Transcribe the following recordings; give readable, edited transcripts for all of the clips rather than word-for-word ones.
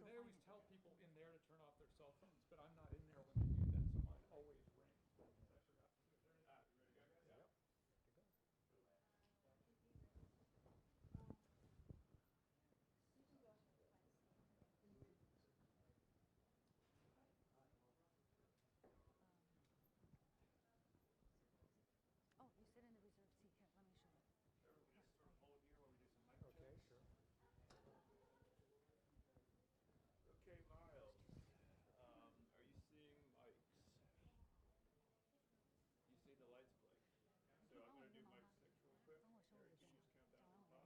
they always tell people in there to turn off their cell phones, but I'm not in there when they do that, so mine always ring. Oh, you sit in the reserved seat. Here, let me show you. Okay, sure. Okay, Miles. Are you seeing mics? You see the lights blink. So I'm going to do mic 6 real quick. Harry, can you just count down from 5?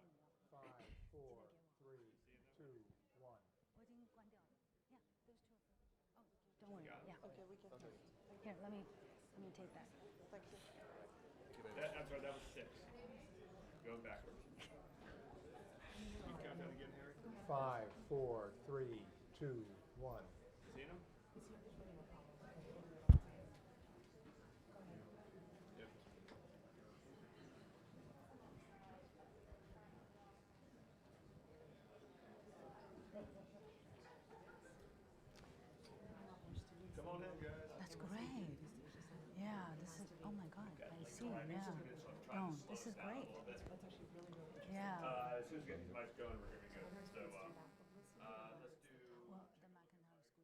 5, 4, 3, 2, 1. 我已经关掉了. Yeah, there's two of them. Oh, don't worry. Got it. Yeah. Okay, we can. Here, let me take that. Thank you. That's right, that was 6. Going backwards. Can you count down again, Harry? 5, 4, 3, 2, 1. Seen him? Yep. Come on in, guys. That's great. Yeah, this is, oh my God, I see, yeah. Oh, this is great. Yeah. As soon as we get these mics going, we're going to be good. So let's do. Well, the McIntyre School did a huge job. They were constantly pushing.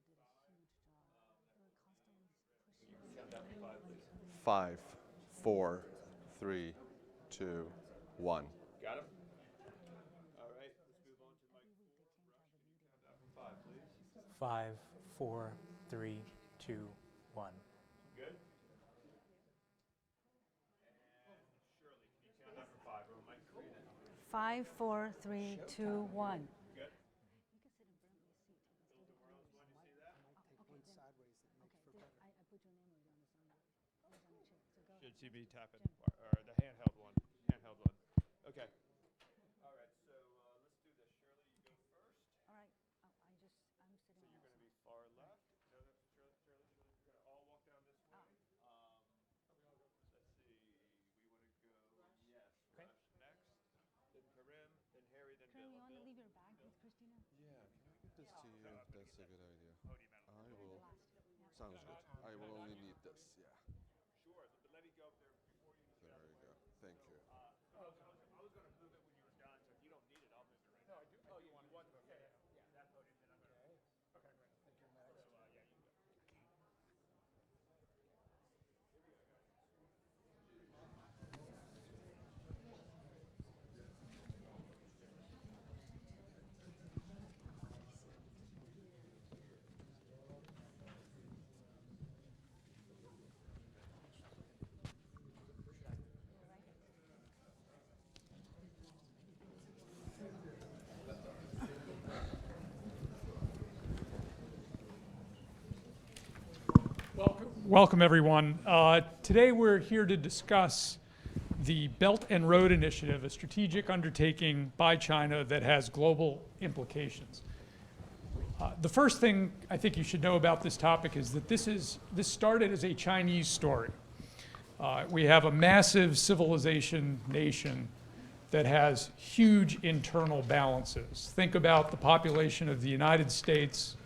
Count down from 5, please. 5, 4, 3, 2, 1. Got him? All right, let's move on to mic 4. Rush, can you count down from 5, please? 5, 4, 3, 2, 1. Good. And Shirley, can you count down from 5? We're on mic 3 then. 5, 4, 3, 2, 1. Good. You can sit in Brentley's seat. Build the world's one, you see that? Okay, sideways. Okay, I put your name already on the chair. So go. Should she be tapping, or the handheld one? Handheld one. Okay. All right, so let's do this. Shirley, you go first. All right. Oh, I'm So sitting you're on going to this. be far left. No, that's Shirley. We're going to all walk down this way. Let's see. We want to go. Yes. Okay. Rush next. Then Karim. Then Harry. Then Karen, Bill. you want to leave your bag with Christina? Yeah, can I get this to you? That's a good idea. Podium out. I The will. last. Yeah. Sounds good. I will only need this. Yeah. Sure, but let me go up there before you. There you go. Thank you. I was going to move it when you were done, so if you don't need it, I'll move it right now. No, I do. Oh, you want to? Yeah. That podium, then I'm going to. Okay, great. Thank you. Next. So, yeah, you go. Welcome, everyone. Today we're here to discuss the Belt and Road Initiative, a strategic undertaking by China that has global implications. The first thing I think you should know about this topic is that this started as a Chinese story. We have a massive civilization nation that has huge internal balances. Think about the population of the United States,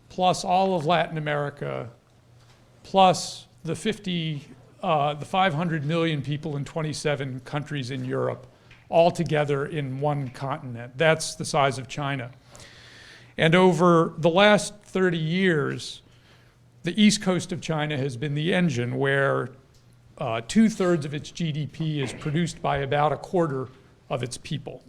plus all of Latin America, plus the 500 million people in 27 countries in Europe, all together in one continent. That's the size of China. And over the last 30 years, the east coast of China has been the engine where 2/3 of its GDP is produced by about 1/4 of its people.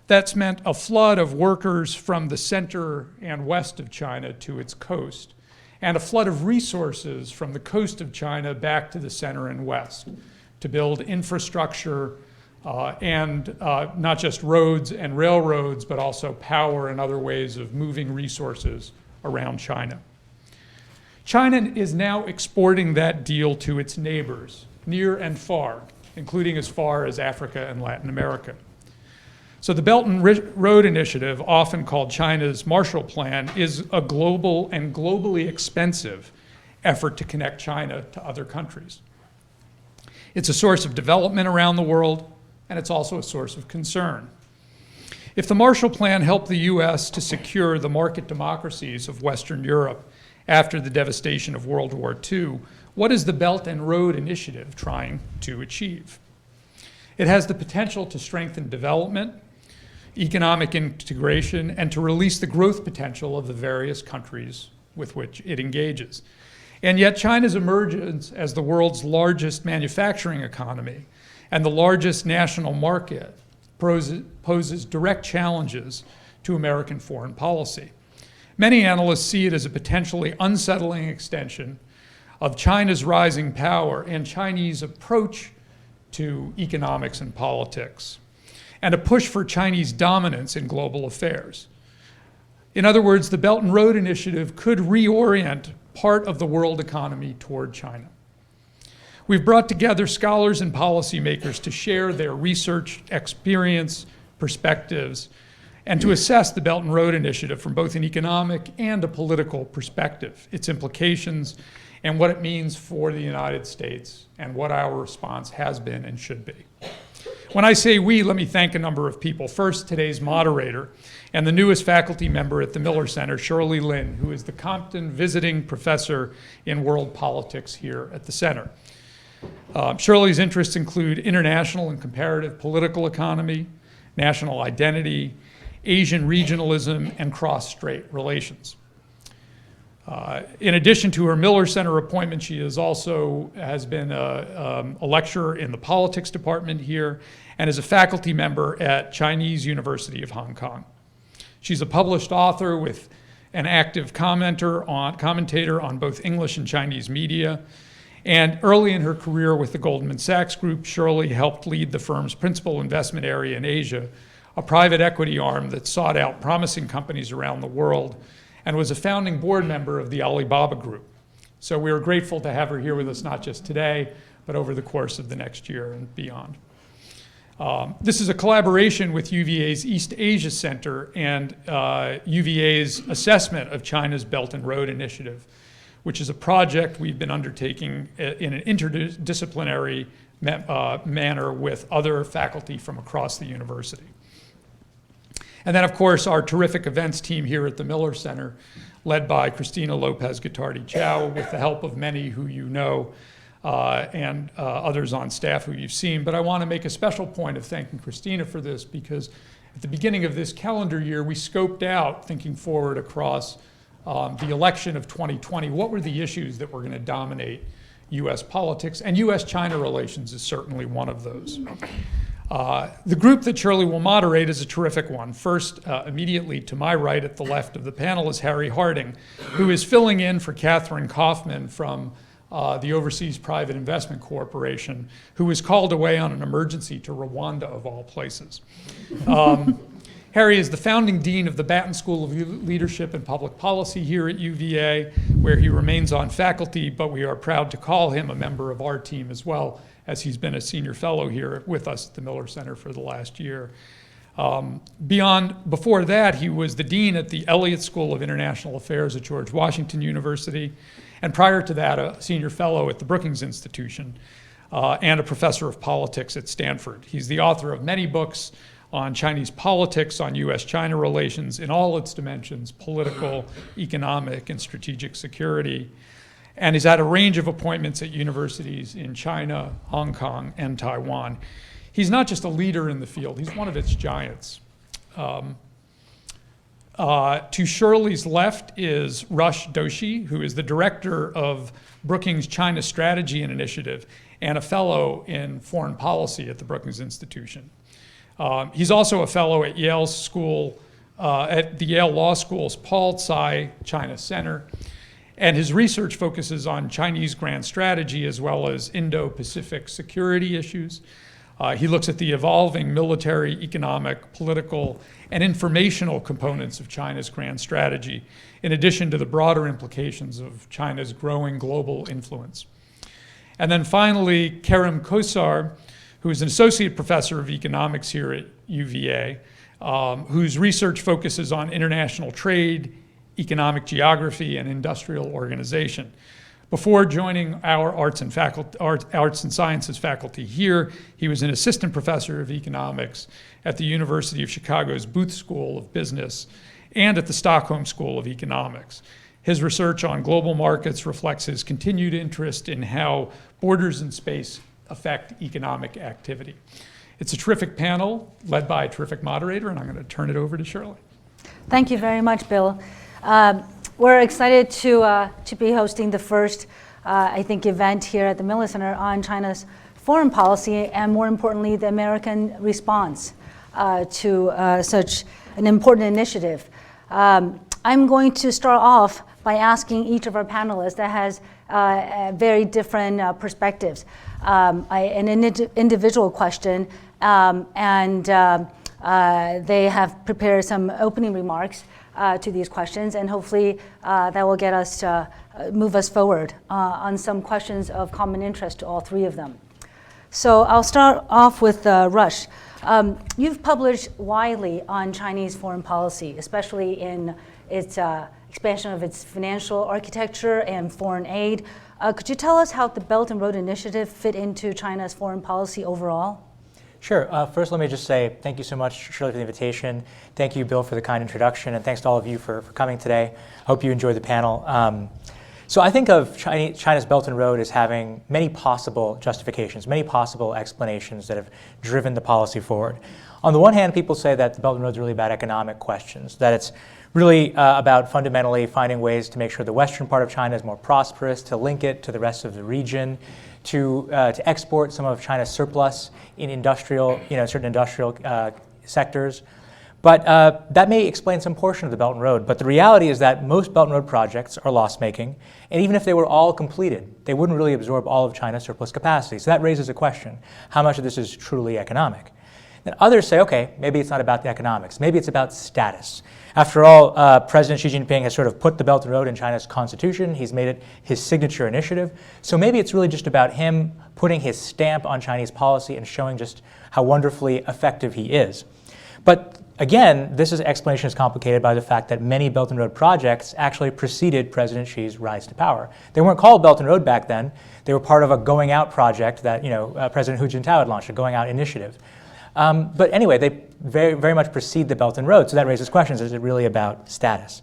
That's meant a flood of workers from the center and west of China to its coast, and a flood of resources from the coast of China back to the center and west to build infrastructure and not just roads and railroads, but also power and other ways of moving resources around China. China is now exporting that deal to its neighbors, near and far, including as far as Africa and Latin America. So the Belt and Road Initiative, often called China's Marshall Plan, is a global and globally expensive effort to connect China to other countries. It's a source of development around the world, and it's also a source of concern. If the Marshall Plan helped the U.S. to secure the market democracies of Western Europe after the devastation of World War II, what is the Belt and Road Initiative trying to achieve? It has the potential to strengthen development, economic integration, and to release the growth potential of the various countries with which it engages. And yet China's emergence as the world's largest manufacturing economy and the largest national market poses direct challenges to American foreign policy. Many analysts see it as a potentially unsettling extension of China's rising power and Chinese approach to economics and politics, and a push for Chinese dominance in global affairs. In other words, the Belt and Road Initiative could reorient part of the world economy toward China. We've brought together scholars and policymakers to share their research experience, perspectives, and to assess the Belt and Road Initiative from both an economic and a political perspective, its implications, and what it means for the United States, and what our response has been and should be. When I say we, let me thank a number of people. First, today's moderator and the newest faculty member at the Miller Center, Shirley Lin, who is the Compton Visiting Professor in World Politics here at the Center. Shirley's interests include international and comparative political economy, national identity, Asian regionalism, and cross-strait relations. In addition to her Miller Center appointment, she has been a lecturer in the politics department here and is a faculty member at Chinese University of Hong Kong. She's a published author with an active commentator on both English and Chinese media. And early in her career with the Goldman Sachs Group, Shirley helped lead the firm's principal investment area in Asia, a private equity arm that sought out promising companies around the world, and was a founding board member of the Alibaba Group. So we are grateful to have her here with us, not just today, but over the course of the next year and beyond. This is a collaboration with UVA's East Asia Center and UVA's assessment of China's Belt and Road Initiative, which is a project we've been undertaking in an interdisciplinary manner with other faculty from across the university. And then, of course, our terrific events team here at the Miller Center, led by Christina Lopez-Guittardi-Chow, with the help of many who you know, and others on staff who you've seen. But I want to make a special point of thanking Christina for this, because at the beginning of this calendar year, we scoped out, thinking forward across the election of 2020, what were the issues that were going to dominate US politics, and US-China relations is certainly one of those. The group that Shirley will moderate is a terrific one. First, immediately to my right at the left of the panel is Harry Harding, who is filling in for Catherine Kaufman from the Overseas Private Investment Corporation, who was called away on an emergency to Rwanda, of all places. Harry is the founding dean of the Batten School of Leadership and Public Policy here at UVA, where he remains on faculty, but we are proud to call him a member of our team as well, as he's been a senior fellow here with us at the Miller Center for the last year. Before that, he was the dean at the Elliott School of International Affairs at George Washington University, and prior to that, a senior fellow at the Brookings Institution, and a professor of politics at Stanford. He's the author of many books on Chinese politics, on US-China relations in all its dimensions, political, economic, and strategic security. And he's had a range of appointments at universities in China, Hong Kong, and Taiwan. He's not just a leader in the field, he's one of its giants. To Shirley's left is Rush Doshi, who is the director of Brookings China Strategy and Initiative and a fellow in foreign policy at the Brookings Institution. He's also a fellow at Yale at the Yale Law School's Paul Tsai China Center, and his research focuses on Chinese grand strategy as well as Indo-Pacific security issues. He looks at the evolving military, economic, political, and informational components of China's grand strategy, in addition to the broader implications of China's growing global influence. And then finally, Kerem Kosar, who is an associate professor of economics here at UVA, whose research focuses on international trade, economic geography, and industrial organization. Before joining our arts and sciences faculty here, he was an assistant professor of economics at the University of Chicago's Booth School of Business and at the Stockholm School of Economics. His research on global markets reflects his continued interest in how borders in space affect economic activity. It's a terrific panel led by a terrific moderator, and I'm going to turn it over to Shirley. Thank you very much, Bill. We're excited to be hosting the first, I think, event here at the Miller Center on China's foreign policy and, more importantly, the American response to such an important initiative. I'm going to start off by asking each of our panelists that has very different perspectives. An individual question, and they have prepared some opening remarks to these questions, and hopefully that will get us to move us forward on some questions of common interest to all three of them. So I'll start off with Rush. You've published widely on Chinese foreign policy, especially in its expansion of its financial architecture and foreign aid. Could you tell us how the Belt and Road Initiative fit into China's foreign policy overall? Sure. First, let me just say thank you so much, Shirley, for the invitation. Thank you, Bill, for the kind introduction, and thanks to all of you for coming today. Hope you enjoyed the panel. So I think of China's Belt and Road as having many possible justifications, many possible explanations that have driven the policy forward. On the one hand, people say that the Belt and Road is really about economic questions, that it's really about fundamentally finding ways to make sure the western part of China is more prosperous, to link it to the rest of the region, to export some of China's surplus in industrial, certain industrial sectors. But that may explain some portion of the Belt and Road. But the reality is that most Belt and Road projects are loss-making. And even if they were all completed, they wouldn't really absorb all of China's surplus capacity. So that raises a question. How much of this is truly economic? And others say, okay, maybe it's not about the economics. Maybe it's about status. After all, President Xi Jinping has sort of put the Belt and Road in China's constitution. He's made it his signature initiative. So maybe it's really just about him putting his stamp on Chinese policy and showing just how wonderfully effective he is. But again, this explanation is complicated by the fact that many Belt and Road projects actually preceded President Xi's rise to power. They weren't called Belt and Road back then. They were part of a going out project that President Hu Jintao had launched, a going out initiative. But anyway, they very, very much precede the Belt and Road, so that raises questions. Is it really about status?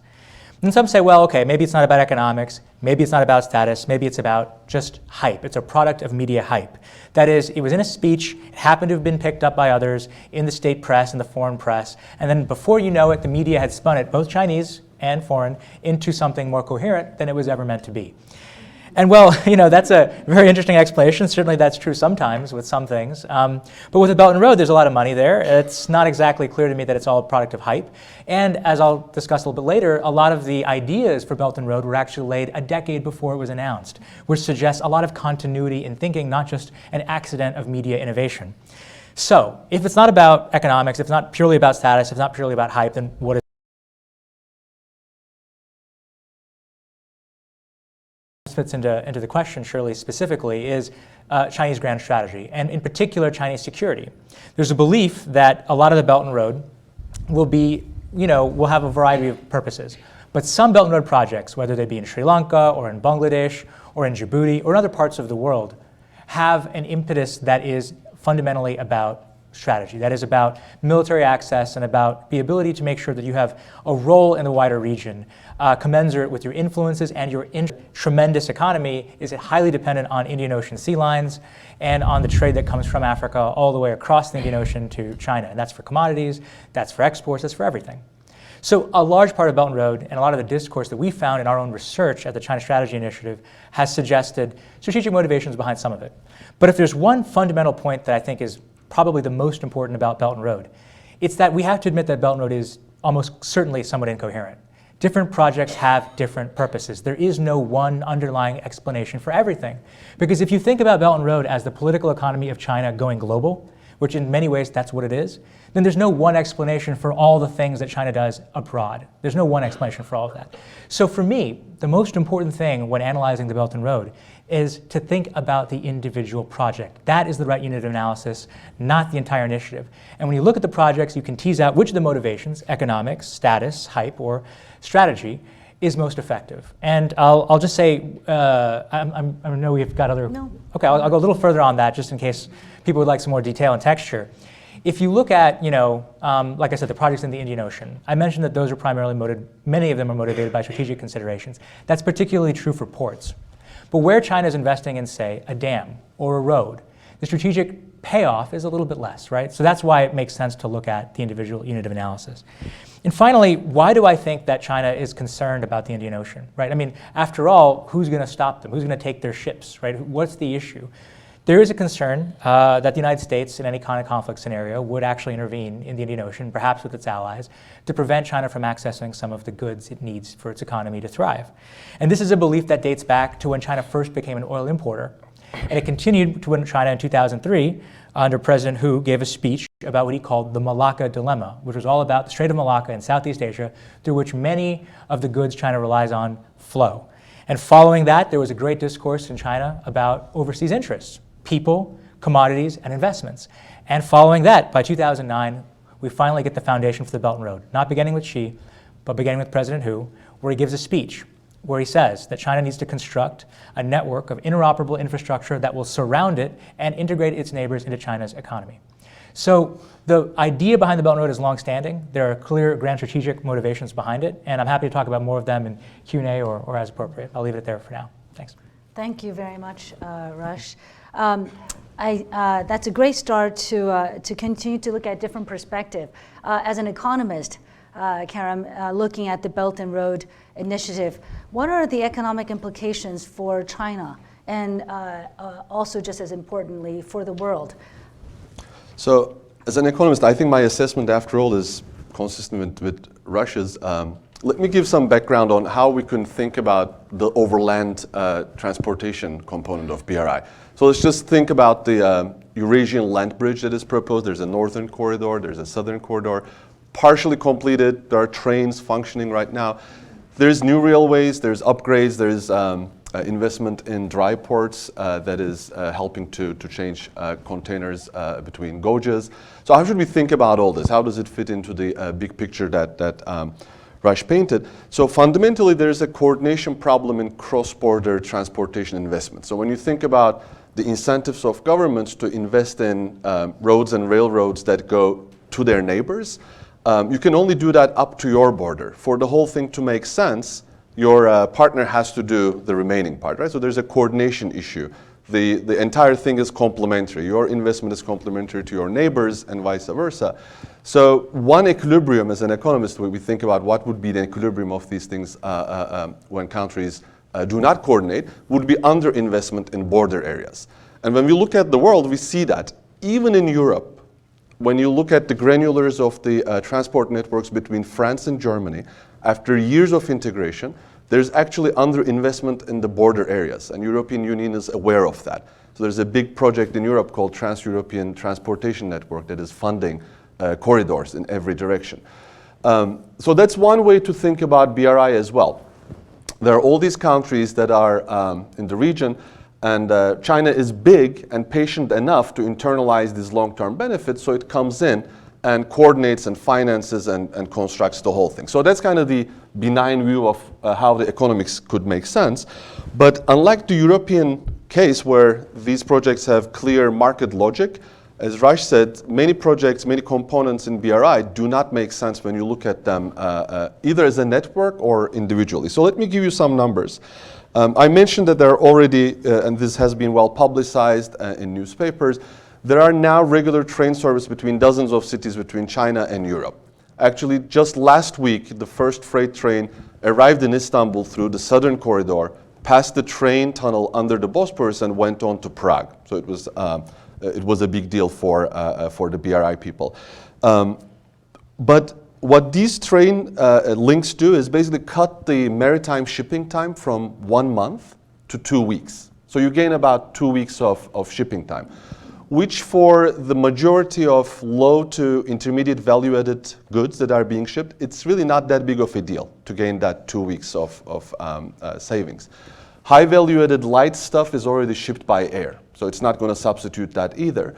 And some say, well, okay, maybe it's not about economics, maybe it's not about status, maybe it's about just hype. It's a product of media hype. That is, it was in a speech, it happened to have been picked up by others in the state press and the foreign press, and then before you know it, the media had spun it, both Chinese and foreign, into something more coherent than it was ever meant to be. And well, that's a very interesting explanation. Certainly that's true sometimes with some things. But with the Belt and Road, there's a lot of money there. It's not exactly clear to me that it's all a product of hype. And as I'll discuss a little bit later, a lot of the ideas for Belt and Road were actually laid a decade before it was announced, which suggests a lot of continuity in thinking, not just an accident of media innovation. So if it's not about economics, if it's not purely about status, if it's not purely about hype, then what is fits into the question, Shirley, specifically, is Chinese grand strategy, and in particular, Chinese security. There's a belief that a lot of the Belt and Road will have a variety of purposes. But some Belt and Road projects, whether they be in Sri Lanka or in Bangladesh or in Djibouti or in other parts of the world, have an impetus that is fundamentally about strategy. That is about military access and about the ability to make sure that you have a role in the wider region, commensurate with your influences and your tremendous economy is highly dependent on Indian Ocean sea lines and on the trade that comes from Africa all the way across the Indian Ocean to China. And that's for commodities, that's for exports, that's for everything. So a large part of Belt and Road and a lot of the discourse that we found in our own research at the China Strategy Initiative has suggested strategic motivations behind some of it. But if there's one fundamental point that I think is probably the most important about Belt and Road, it's that we have to admit that Belt and Road is almost certainly somewhat incoherent. Different projects have different purposes. There is no one underlying explanation for everything. Because if you think about Belt and Road as the political economy of China going global, which in many ways that's what it is, then there's no one explanation for all the things that China does abroad. There's no one explanation for all of that. So for me, the most important thing when analyzing the Belt and Road is to think about the individual project. That is the right unit of analysis, not the entire initiative. And when you look at the projects, you can tease out which of the motivations, economics, status, hype, or strategy, is most effective. And I'll just say, I know we've got other. No. Okay, I'll go a little further on that just in case people would like some more detail and texture. If you look at, like I said, the projects in the Indian Ocean, I mentioned that those are primarily many of them are motivated by strategic considerations. That's particularly true for ports. But where China is investing in, say, a dam or a road, the strategic payoff is a little bit less, right? So that's why it makes sense to look at the individual unit of analysis. And finally, why do I think that China is concerned about the Indian Ocean, right? I mean, after all, who's going to stop them? Who's going to take their ships, right? What's the issue? There is a concern that the United States, in any kind of conflict scenario, would actually intervene in the Indian Ocean, perhaps with its allies, to prevent China from accessing some of the goods it needs for its economy to thrive. And this is a belief that dates back to when China first became an oil importer. And it continued to when China in 2003, under President Hu, gave a speech about what he called the Malacca Dilemma, which was all about the Strait of Malacca in Southeast Asia, through which many of the goods China relies on flow. And following that, there was a great discourse in China about overseas interests, people, commodities, and investments. And following that, by 2009, we finally get the foundation for the Belt and Road, not beginning with Xi, but beginning with President Hu, where he gives a speech where he says that China needs to construct a network of interoperable infrastructure that will surround it and integrate its neighbors into China's economy. So the idea behind the Belt and Road is longstanding. There are clear grand strategic motivations behind it, and I'm happy to talk about more of them in Q&A or as appropriate. I'll leave it there for now. Thanks. Thank you very much, Rush. That's a great start to continue to look at different perspective. As an economist, Karam, looking at the Belt and Road Initiative, what are the economic implications for China and also, just as importantly, for the world? So, as an economist, I think my assessment, after all, is consistent with Russia's. Let me give some background on how we can think about the overland transportation component of BRI. So let's just think about the Eurasian land bridge that is proposed. There's a northern corridor, there's a southern corridor, partially completed. There are trains functioning right now. There's new railways, there's upgrades, there's investment in dry ports that is helping to change containers between gauges. So how should we think about all this? How does it fit into the big picture that Rush painted? So fundamentally, there's a coordination problem in cross-border transportation investment. So when you think about the incentives of governments to invest in roads and railroads that go to their neighbors, you can only do that up to your border. For the whole thing to make sense, your partner has to do the remaining part, right? So there's a coordination issue. The entire thing is complementary. Your investment is complementary to your neighbors and vice versa. So one equilibrium, as an economist, we think about what would be the equilibrium of these things when countries do not coordinate, would be underinvestment in border areas. And when we look at the world, we see that even in Europe, when you look at the granulars of the transport networks between France and Germany, after years of integration, there's actually underinvestment in the border areas, and European Union is aware of that. So there's a big project in Europe called Trans-European Transportation Network that is funding corridors in every direction. So that's one way to think about BRI as well. There are all these countries that are in the region, and China is big and patient enough to internalize these long-term benefits, so it comes in and coordinates and finances and constructs the whole thing. So that's kind of the benign view of how the economics could make sense. But unlike the European case where these projects have clear market logic, as Raj said, many projects, many components in BRI do not make sense when you look at them either as a network or individually. So let me give you some numbers. I mentioned that there are already, and this has been well publicized in newspapers, there are now regular train service between dozens of cities between China and Europe. Actually, just last week, the first freight train arrived in Istanbul through the southern corridor, passed the train tunnel under the Bosporus and went on to Prague. So it was a big deal for the BRI people. But what these train links do is basically cut the maritime shipping time from 1 month to 2 weeks. So you gain about 2 weeks of shipping time, which for the majority of low to intermediate value-added goods that are being shipped, it's really not that big of a deal to gain that 2 weeks of savings. High value-added light stuff is already shipped by air, so it's not going to substitute that either.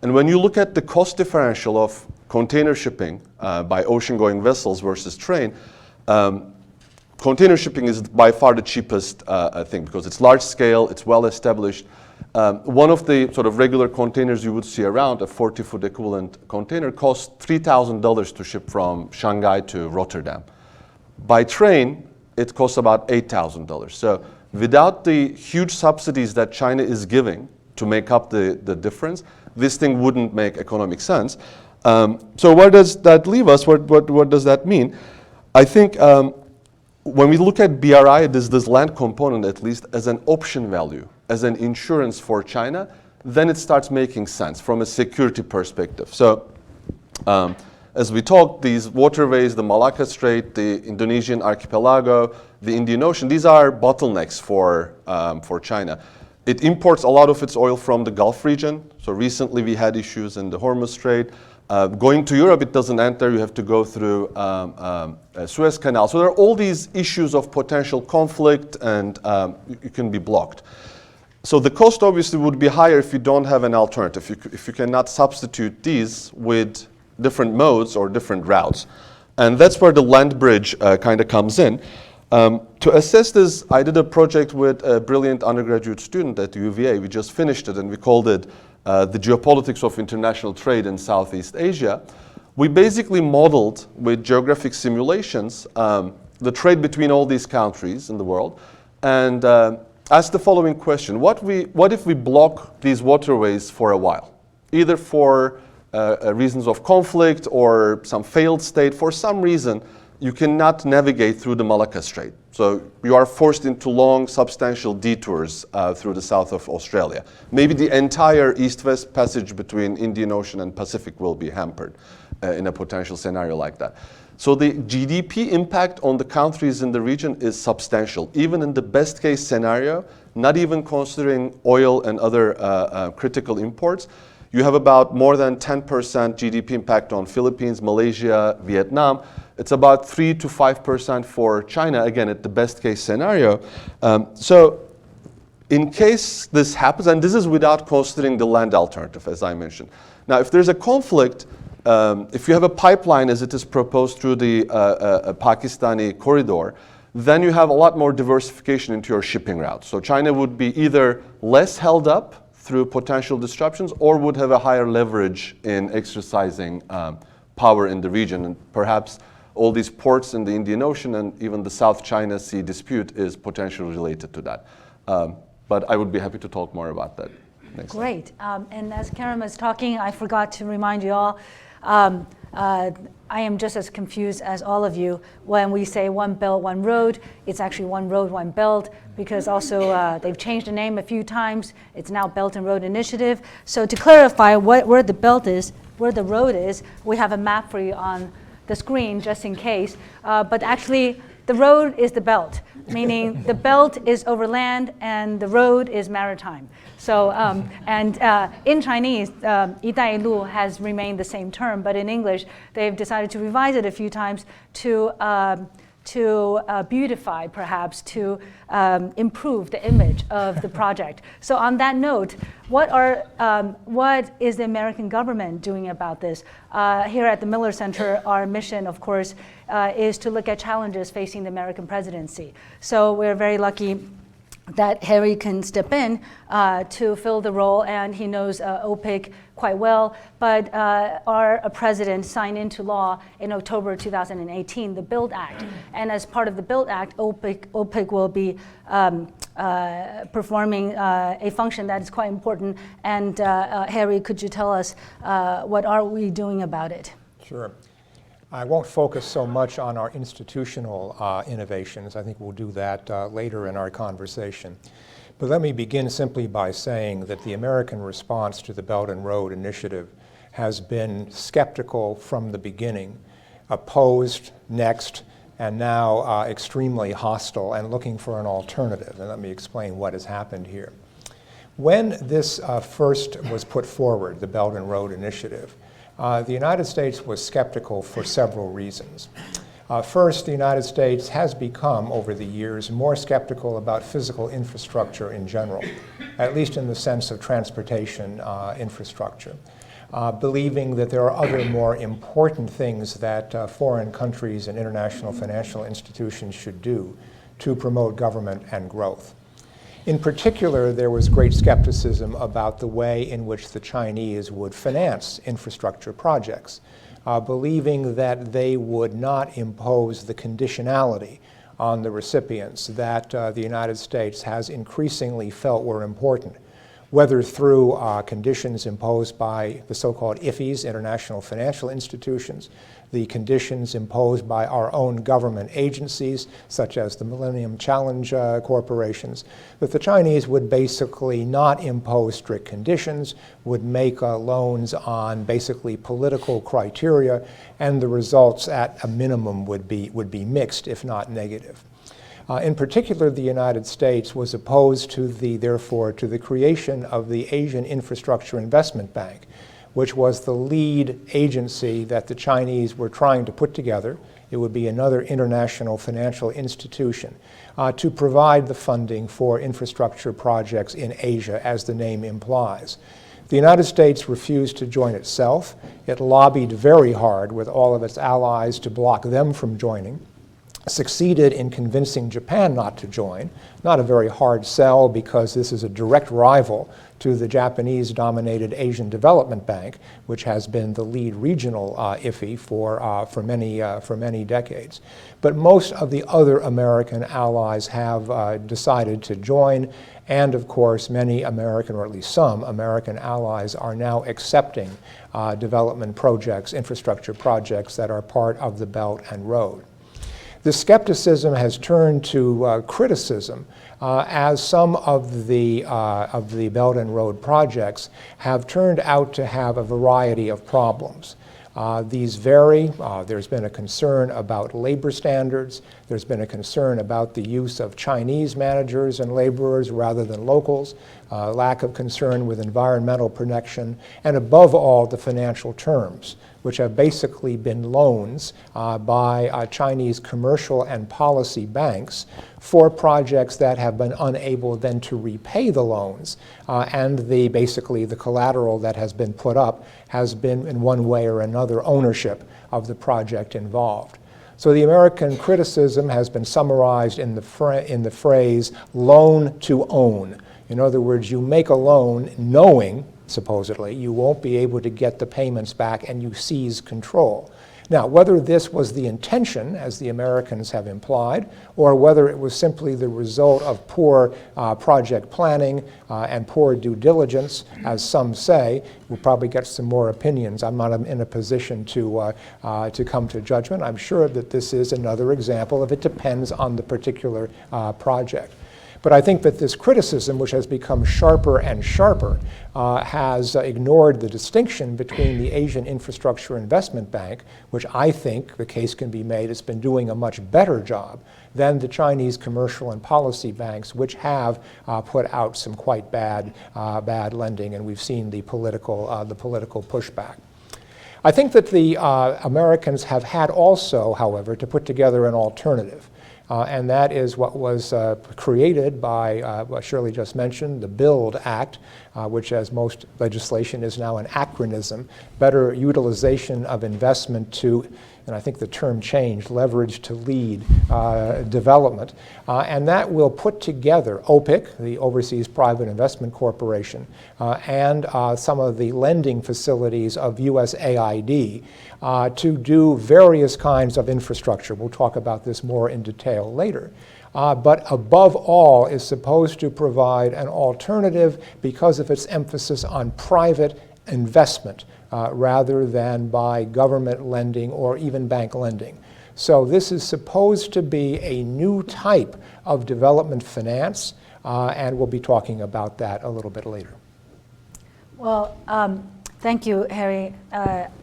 And when you look at the cost differential of container shipping by ocean-going vessels versus train, container shipping is by far the cheapest thing because it's large scale, it's well established. One of the sort of regular containers you would see around, a 40-foot equivalent container, costs $3,000 to ship from Shanghai to Rotterdam. By train, it costs about $8,000. So without the huge subsidies that China is giving to make up the difference, this thing wouldn't make economic sense. So where does that leave us? What does that mean? I think when we look at BRI, this land component at least, as an option value, as an insurance for China, then it starts making sense from a security perspective. So as we talked, these waterways, the Malacca Strait, the Indonesian archipelago, the Indian Ocean, these are bottlenecks for China. It imports a lot of its oil from the Gulf region. So recently we had issues in the Hormuz Strait. Going to Europe, it doesn't enter. You have to go through Suez Canal. So there are all these issues of potential conflict, and you can be blocked. So the cost obviously would be higher if you don't have an alternative, if you cannot substitute these with different modes or different routes. And that's where the land bridge kind of comes in. To assess this, I did a project with a brilliant undergraduate student at UVA. We just finished it, and we called it The Geopolitics of International Trade in Southeast Asia. We basically modeled with geographic simulations the trade between all these countries in the world, and asked the following question: what if we block these waterways for a while, either for reasons of conflict or some failed state? For some reason, you cannot navigate through the Malacca Strait. So you are forced into long, substantial detours through the south of Australia. Maybe the entire east-west passage between Indian Ocean and Pacific will be hampered in a potential scenario like that. So the GDP impact on the countries in the region is substantial. Even in the best case scenario, not even considering oil and other critical imports, you have about more than 10% GDP impact on Philippines, Malaysia, Vietnam. It's about 3 to 5% for China, again, at the best case scenario. So in case this happens, and this is without considering the land alternative, as I mentioned. Now, if there's a conflict, if you have a pipeline as it is proposed through the Pakistani corridor, then you have a lot more diversification into your shipping routes. So China would be either less held up through potential disruptions or would have a higher leverage in exercising power in the region. And perhaps all these ports in the Indian Ocean and even the South China Sea dispute is potentially related to that. But I would be happy to talk more about that next time. Great. And as Karen was talking, I forgot to remind you all, I am just as confused as all of you. When we say one belt, one road, it's actually one road, one belt, because also they've changed the name a few times. It's now Belt and Road Initiative. So to clarify where the belt is, where the road is, we have a map for you on the screen just in case. But actually, the road is the belt, meaning the belt is over land and the road is maritime. So, in Chinese, 一带一路 has remained the same term, but in English, they've decided to revise it a few times to beautify, perhaps, to improve the image of the project. So on that note, what is the American government doing about this? Here at the Miller Center, our mission, of course, is to look at challenges facing the American presidency. So we're very lucky that Harry can step in to fill the role, and he knows OPIC quite well. But our president signed into law in October 2018 the BUILD Act, and as part of the BUILD Act, OPIC will be performing a function that is quite important. And Harry, could you tell us what are we doing about it? Sure. I won't focus so much on our institutional innovations. I think we'll do that later in our conversation. But let me begin simply by saying that the American response to the Belt and Road Initiative has been skeptical from the beginning, opposed next, and now extremely hostile and looking for an alternative. And let me explain what has happened here. When this first was put forward, the Belt and Road Initiative, the United States was skeptical for several reasons. First, the United States has become, over the years, more skeptical about physical infrastructure in general, at least in the sense of transportation infrastructure. believing that there are other more important things that foreign countries and international financial institutions should do to promote government and growth. In particular, there was great skepticism about the way in which the Chinese would finance infrastructure projects, believing that they would not impose the conditionality on the recipients that the United States has increasingly felt were important, whether through conditions imposed by the so-called IFIs, international financial institutions, the conditions imposed by our own government agencies, such as the Millennium Challenge corporations, that the Chinese would basically not impose strict conditions, would make loans on basically political criteria, and the results at a minimum would be mixed, if not negative. In particular, the United States was opposed to therefore, to the creation of the Asian Infrastructure Investment Bank, which was the lead agency that the Chinese were trying to put together. It would be another international financial institution to provide the funding for infrastructure projects in Asia, as the name implies. The United States refused to join itself. It lobbied very hard with all of its allies to block them from joining, succeeded in convincing Japan not to join. Not a very hard sell, because this is a direct rival to the Japanese-dominated Asian Development Bank, which has been the lead regional IFI for many decades. But most of the other American allies have decided to join, and of course many American, or at least some American allies, are now accepting development projects, infrastructure projects that are part of the Belt and Road. The skepticism has turned to criticism as some of the Belt and Road projects have turned out to have a variety of problems. These vary. There's been a concern about labor standards. There's been a concern about the use of Chinese managers and laborers rather than locals, lack of concern with environmental protection, and above all, the financial terms, which have basically been loans by Chinese commercial and policy banks for projects that have been unable then to repay the loans. And basically the collateral that has been put up has been, in one way or another, ownership of the project involved. So the American criticism has been summarized in the phrase loan to own. In other words, you make a loan knowing, supposedly, you won't be able to get the payments back, and you seize control. Now, whether this was the intention, as the Americans have implied, or whether it was simply the result of poor project planning and poor due diligence, as some say, we'll probably get some more opinions. I'm not in a position to come to judgment. I'm sure that this is another example of it depends on the particular project. But I think that this criticism, which has become sharper and sharper, has ignored the distinction between the Asian Infrastructure Investment Bank, which I think the case can be made has been doing a much better job than the Chinese commercial and policy banks, which have put out some quite bad lending, and we've seen the political pushback. I think that the Americans have had also, however, to put together an alternative. And that is what was created by what Shirley just mentioned, the BUILD Act, which, as most legislation, is now an acronym, better utilization of investment to, and I think the term changed, leverage to lead development. And that will put together OPIC, the Overseas Private Investment Corporation, and some of the lending facilities of USAID to do various kinds of infrastructure. We'll talk about this more in detail later. But above all is supposed to provide an alternative because of its emphasis on private investment rather than by government lending or even bank lending. So this is supposed to be a new type of development finance, and we'll be talking about that a little bit later. Well, thank you, Harry.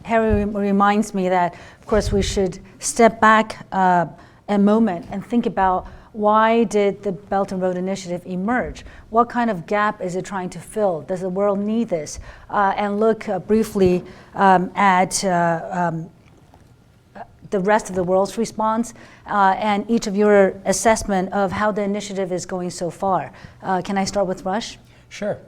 Harry reminds me that, of course, we should step back a moment and think about why did the Belt and Road Initiative emerge? What kind of gap is it trying to fill? Does the world need this? And look briefly at the rest of the world's response and each of your assessment of how the initiative is going so far. Can I start with Rush? Sure.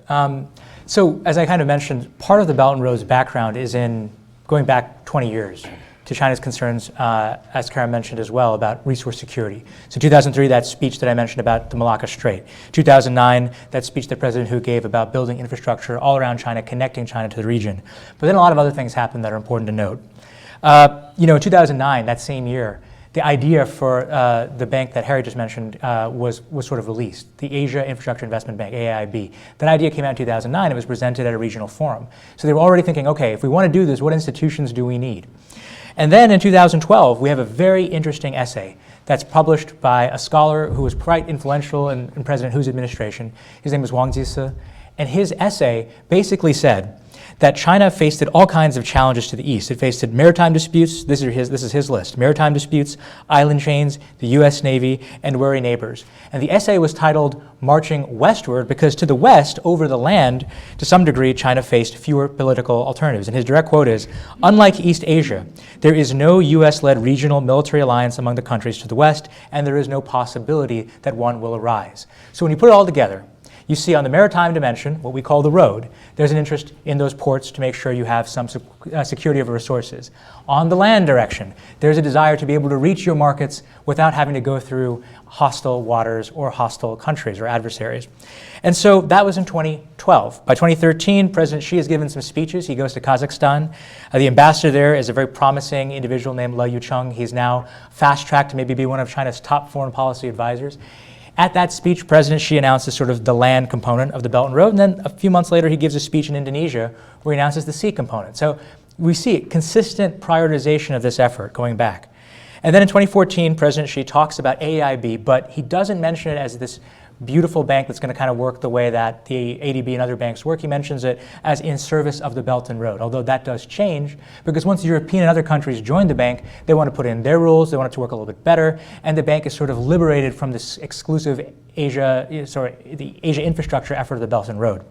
So as I kind of mentioned, part of the Belt and Road's background is in going back 20 years to China's concerns, as Karen mentioned as well, about resource security. So 2003, that speech that I mentioned about the Malacca Strait. 2009, that speech that President Hu gave about building infrastructure all around China, connecting China to the region. But then a lot of other things happened that are important to note. In 2009, that same year, the idea for the bank that Harry just mentioned was sort of released, the Asia Infrastructure Investment Bank, AIIB. That idea came out in 2009. It was presented at a regional forum. So they were already thinking, okay, if we want to do this, what institutions do we need? And then in 2012, we have a very interesting essay that's published by a scholar who was quite influential in President Hu's administration. His name was Wang Jise. And his essay basically said that China faced all kinds of challenges to the east. It faced maritime disputes, this is his list, maritime disputes, island chains, the US Navy, and wary neighbors. And the essay was titled Marching Westward because to the west, over the land, to some degree, China faced fewer political alternatives. And his direct quote is, unlike East Asia, there is no US-led regional military alliance among the countries to the west, and there is no possibility that one will arise. So when you put it all together, you see on the maritime dimension, what we call the road, there's an interest in those ports to make sure you have some security of resources. On the land direction, there's a desire to be able to reach your markets without having to go through hostile waters or hostile countries or adversaries. And so that was in 2012. By 2013, President Xi has given some speeches. He goes to Kazakhstan. The ambassador there is a very promising individual named Le Yucheng. He's now fast-tracked to maybe be one of China's top foreign policy advisors. At that speech, President Xi announces sort of the land component of the Belt and Road, and then a few months later he gives a speech in Indonesia where he announces the sea component. So we see consistent prioritization of this effort going back. And then in 2014, President Xi talks about AIIB, but he doesn't mention it as this beautiful bank that's going to kind of work the way that the ADB and other banks work. He mentions it as in service of the Belt and Road, although that does change because once European and other countries join the bank, they want to put in their rules, they want it to work a little bit better, and the bank is sort of liberated from this exclusive the Asia infrastructure effort of the Belt and Road.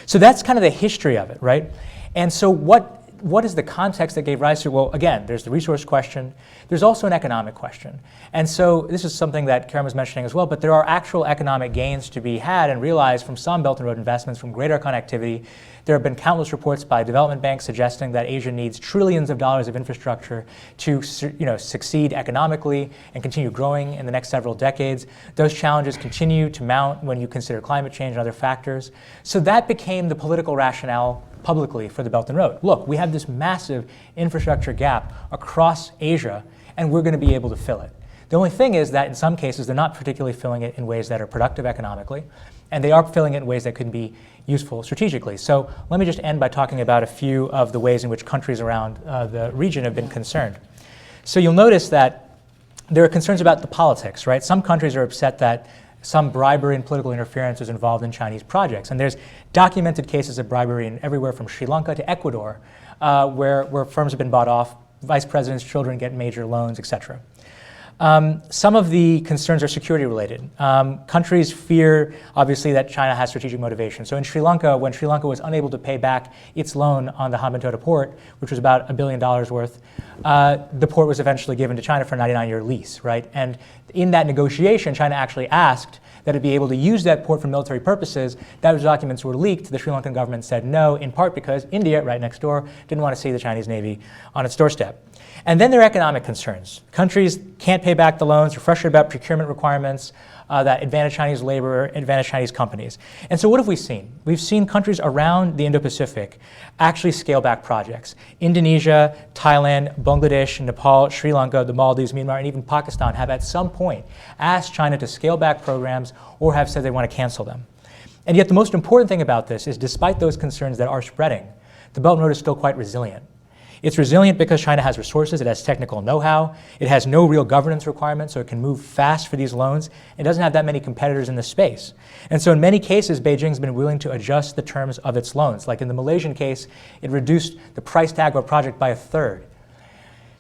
So that's kind of the history of it, right? And so what is the context that gave rise to, well, again, there's the resource question. There's also an economic question. And so this is something that Karen was mentioning as well, but there are actual economic gains to be had and realized from some Belt and Road investments, from greater connectivity. There have been countless reports by development banks suggesting that Asia needs trillions of dollars of infrastructure to succeed economically and continue growing in the next several decades. Those challenges continue to mount when you consider climate change and other factors. So that became the political rationale publicly for the Belt and Road. Look, we have this massive infrastructure gap across Asia, and we're going to be able to fill it. The only thing is that in some cases, they're not particularly filling it in ways that are productive economically, and they are filling it in ways that could be useful strategically. So let me just end by talking about a few of the ways in which countries around the region have been concerned. So you'll notice that there are concerns about the politics, right? Some countries are upset that some bribery and political interference is involved in Chinese projects. And there's documented cases of bribery in everywhere from Sri Lanka to Ecuador, where firms have been bought off, vice presidents' children get major loans, et cetera. Some of the concerns are security related. Countries fear, obviously, that China has strategic motivation. So in Sri Lanka, when Sri Lanka was unable to pay back its loan on the Hambantota port, which was about $1 billion worth, the port was eventually given to China for a 99-year lease, right? And in that negotiation, China actually asked that it be able to use that port for military purposes. Those documents were leaked. The Sri Lankan government said no, in part because India, right next door, didn't want to see the Chinese Navy on its doorstep. And then there are economic concerns. Countries can't pay back the loans, are frustrated about procurement requirements that advantage Chinese labor, advantage Chinese companies. And so what have we seen? We've seen countries around the Indo-Pacific actually scale back projects. Indonesia, Thailand, Bangladesh, Nepal, Sri Lanka, the Maldives, Myanmar, and even Pakistan have at some point asked China to scale back programs or have said they want to cancel them. And yet the most important thing about this is despite those concerns that are spreading, the Belt and Road is still quite resilient. It's resilient because China has resources, it has technical know-how, it has no real governance requirements, so it can move fast for these loans. It doesn't have that many competitors in this space. And so in many cases, Beijing's been willing to adjust the terms of its loans. Like in the Malaysian case, it reduced the price tag of a project by 1/3.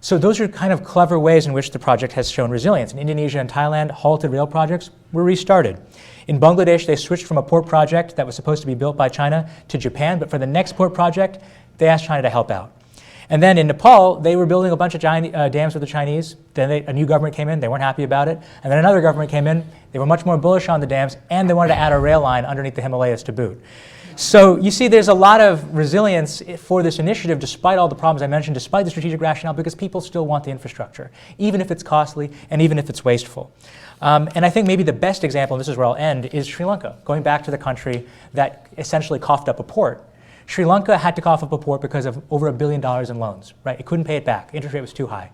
So those are kind of clever ways in which the project has shown resilience. In Indonesia and Thailand, halted rail projects were restarted. In Bangladesh, they switched from a port project that was supposed to be built by China to Japan, but for the next port project, they asked China to help out. And then in Nepal, they were building a bunch of dams with the Chinese. Then a new government came in, they weren't happy about it. And then another government came in, they were much more bullish on the dams, and they wanted to add a rail line underneath the Himalayas to boot. So you see there's a lot of resilience for this initiative despite all the problems I mentioned, despite the strategic rationale, because people still want the infrastructure, even if it's costly and even if it's wasteful. And I think maybe the best example, and this is where I'll end, is Sri Lanka, going back to the country that essentially coughed up a port. Sri Lanka had to cough up a port because of over $1 billion in loans, right? It couldn't pay it back. Interest rate was too high.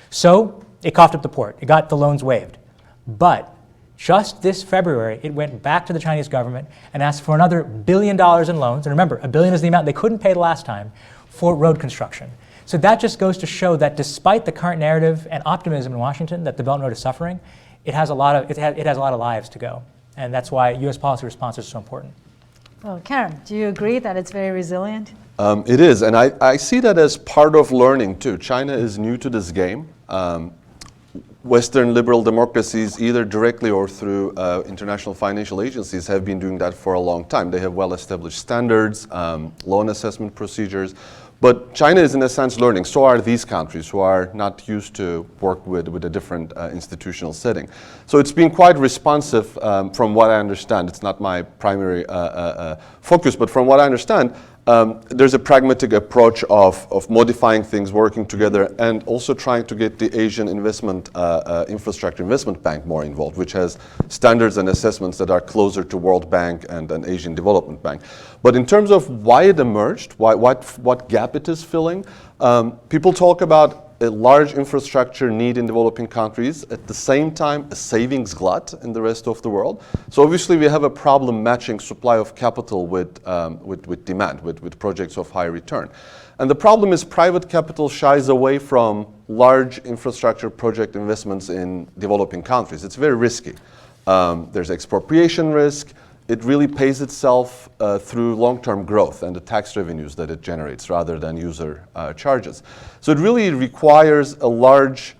So it coughed up the port. It got the loans waived. But just this February, it went back to the Chinese government and asked for another $1 billion in loans. And remember, $1 billion is the amount they couldn't pay the last time for road construction. So that just goes to show that despite the current narrative and optimism in Washington that the Belt and Road is suffering, it has a lot of lives to go. And that's why U.S. policy response is so important. Well, Karen, do you agree that it's very resilient? It is, and I see that as part of learning too. China is new to this game. Western liberal democracies, either directly or through international financial agencies, have been doing that for a long time. They have well-established standards, loan assessment procedures. But China is in a sense learning. So are these countries who are not used to work with a different institutional setting. So it's been quite responsive from what I understand. It's not my primary focus, but from what I understand, there's a pragmatic approach of modifying things, working together, and also trying to get the Asian infrastructure investment bank more involved, which has standards and assessments that are closer to World Bank and an Asian Development Bank. But in terms of why it emerged, what gap it is filling, people talk about a large infrastructure need in developing countries, at the same time a savings glut in the rest of the world. So obviously we have a problem matching supply of capital with demand, with projects of high return. And the problem is private capital shies away from large infrastructure project investments in developing countries. It's very risky. There's expropriation risk. It really pays itself through long-term growth and the tax revenues that it generates rather than user charges. So it really requires a large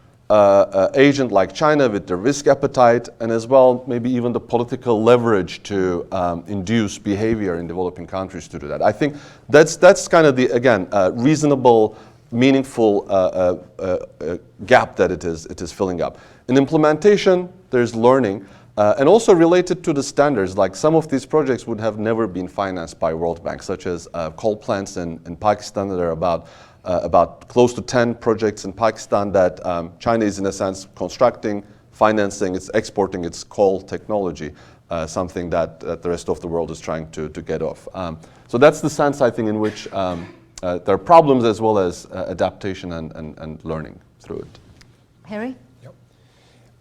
agent like China with the risk appetite and as well maybe even the political leverage to induce behavior in developing countries to do that. I think that's kind of the, again, reasonable, meaningful gap that it is filling up. In implementation, there's learning. And also related to the standards, like some of these projects would have never been financed by World Bank, such as coal plants in Pakistan. There are about close to 10 projects in Pakistan that China is in a sense constructing, financing, it's exporting its coal technology, something that the rest of the world is trying to get off. So that's the sense, I think, in which there are problems as well as adaptation and learning through it. Harry?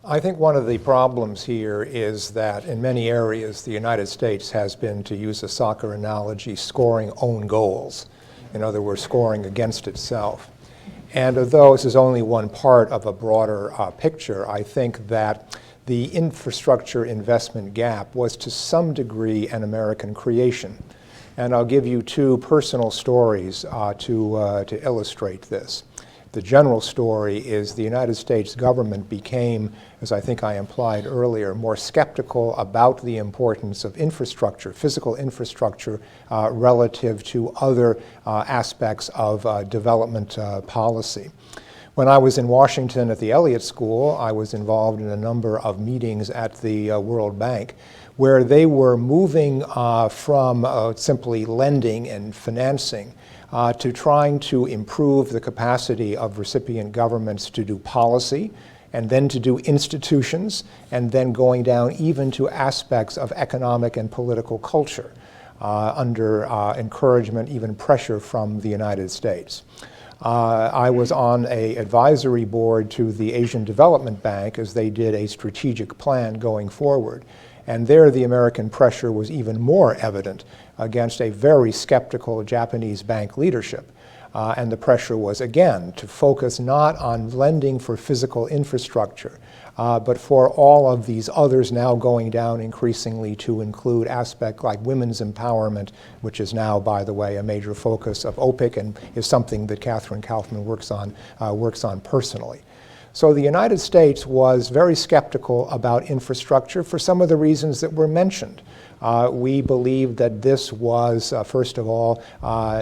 I think one of the problems here is that in many areas the United States has been, to use a soccer analogy, scoring own goals. In other words, scoring against itself. And although this is only one part of a broader picture, I think that the infrastructure investment gap was to some degree an American creation. And I'll give you two personal stories to illustrate this. The general story is the United States government became, as I think I implied earlier, more skeptical about the importance of infrastructure, physical infrastructure, relative to other aspects of development policy. When I was in Washington at the Elliott School, I was involved in a number of meetings at the World Bank where they were moving from simply lending and financing to trying to improve the capacity of recipient governments to do policy, and then to do institutions, and then going down even to aspects of economic and political culture under encouragement, even pressure from the United States. I was on an advisory board to the Asian Development Bank as they did a strategic plan going forward. And there the American pressure was even more evident against a very skeptical Japanese bank leadership. And the pressure was, again, to focus not on lending for physical infrastructure, but for all of these others now going down increasingly to include aspects like women's empowerment, which is now, by the way, a major focus of OPIC and is something that Catherine Kaufman works on personally. So the United States was very skeptical about infrastructure for some of the reasons that were mentioned. We believed that this was, first of all,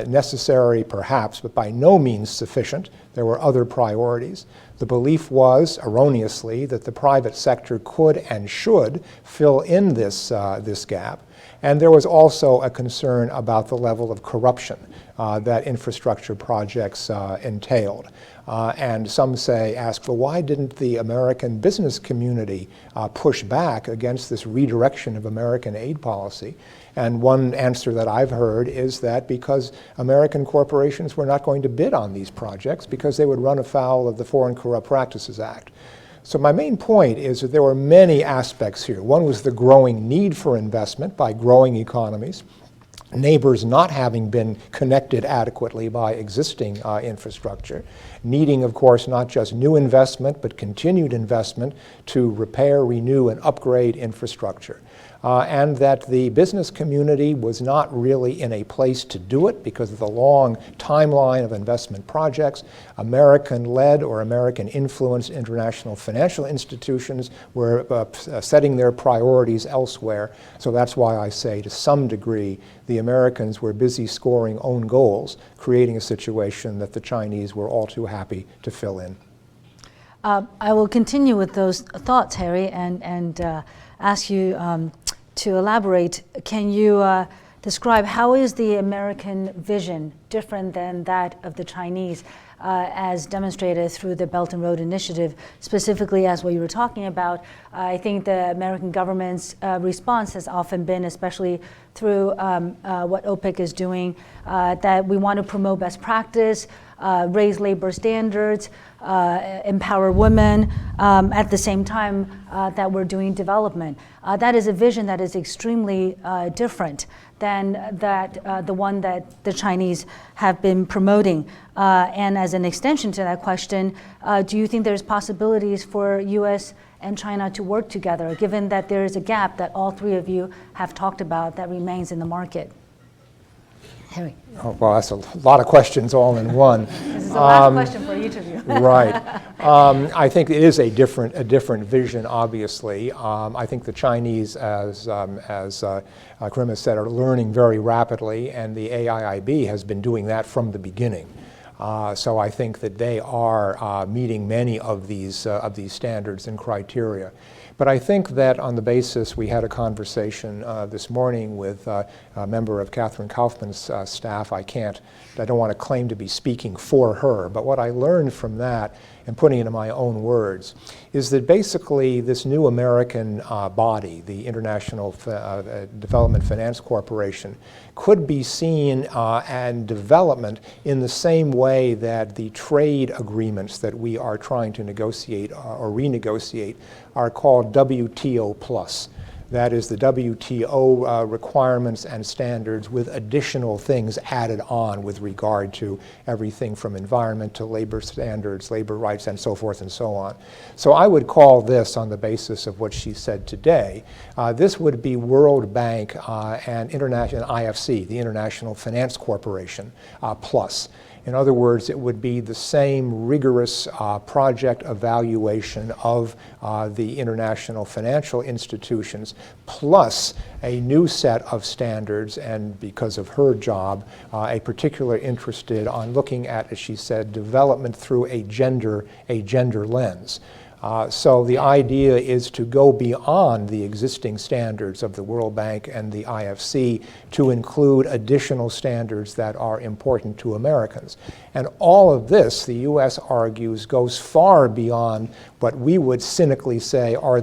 necessary perhaps, but by no means sufficient. There were other priorities. The belief was, erroneously, that the private sector could and should fill in this gap. And there was also a concern about the level of corruption that infrastructure projects entailed. And some ask, well, why didn't the American business community push back against this redirection of American aid policy? And one answer that I've heard is that because American corporations were not going to bid on these projects because they would run afoul of the Foreign Corrupt Practices Act. So my main point is that there were many aspects here. One was the growing need for investment by growing economies, neighbors not having been connected adequately by existing infrastructure, needing, of course, not just new investment, but continued investment to repair, renew, and upgrade infrastructure. And that the business community was not really in a place to do it because of the long timeline of investment projects. American-led or American-influenced international financial institutions were setting their priorities elsewhere. So that's why I say, to some degree, the Americans were busy scoring own goals, creating a situation that the Chinese were all too happy to fill in. I will continue with those thoughts, Harry, and ask you to elaborate. Can you describe how is the American vision different than that of the Chinese, as demonstrated through the Belt and Road Initiative, specifically as what you were talking about? I think the American government's response has often been, especially through what OPEC is doing, that we want to promote best practice, raise labor standards, empower women, at the same time that we're doing development. That is a vision that is extremely different than the one that the Chinese have been promoting. And as an extension to that question, do you think there's possibilities for U.S. and China to work together, given that there is a gap that all three of you have talked about that remains in the market? Harry. Oh, well, that's a lot of questions all in one. This is the last question for each of you. Right. I think it is a different vision, obviously. I think the Chinese, as Karim has said, are learning very rapidly, and the AIIB has been doing that from the beginning. So I think that they are meeting many of these standards and criteria. But I think that on the basis, we had a conversation this morning with a member of Catherine Kaufman's staff. I don't want to claim to be speaking for her, but what I learned from that, and putting it in my own words, is that basically this new American body, the International Development Finance Corporation, could be seen and development in the same way that the trade agreements that we are trying to negotiate or renegotiate are called WTO+. That is the WTO requirements and standards with additional things added on with regard to everything from environment to labor standards, labor rights, and so forth and so on. So I would call this, on the basis of what she said today, this would be World Bank and IFC, the International Finance Corporation, plus. In other words, it would be the same rigorous project evaluation of the international financial institutions, plus a new set of standards, and because of her job, a particular interested on looking at, as she said, development through a gender lens. So the idea is to go beyond the existing standards of the World Bank and the IFC to include additional standards that are important to Americans. And all of this, the U.S. argues, goes far beyond what we would cynically say are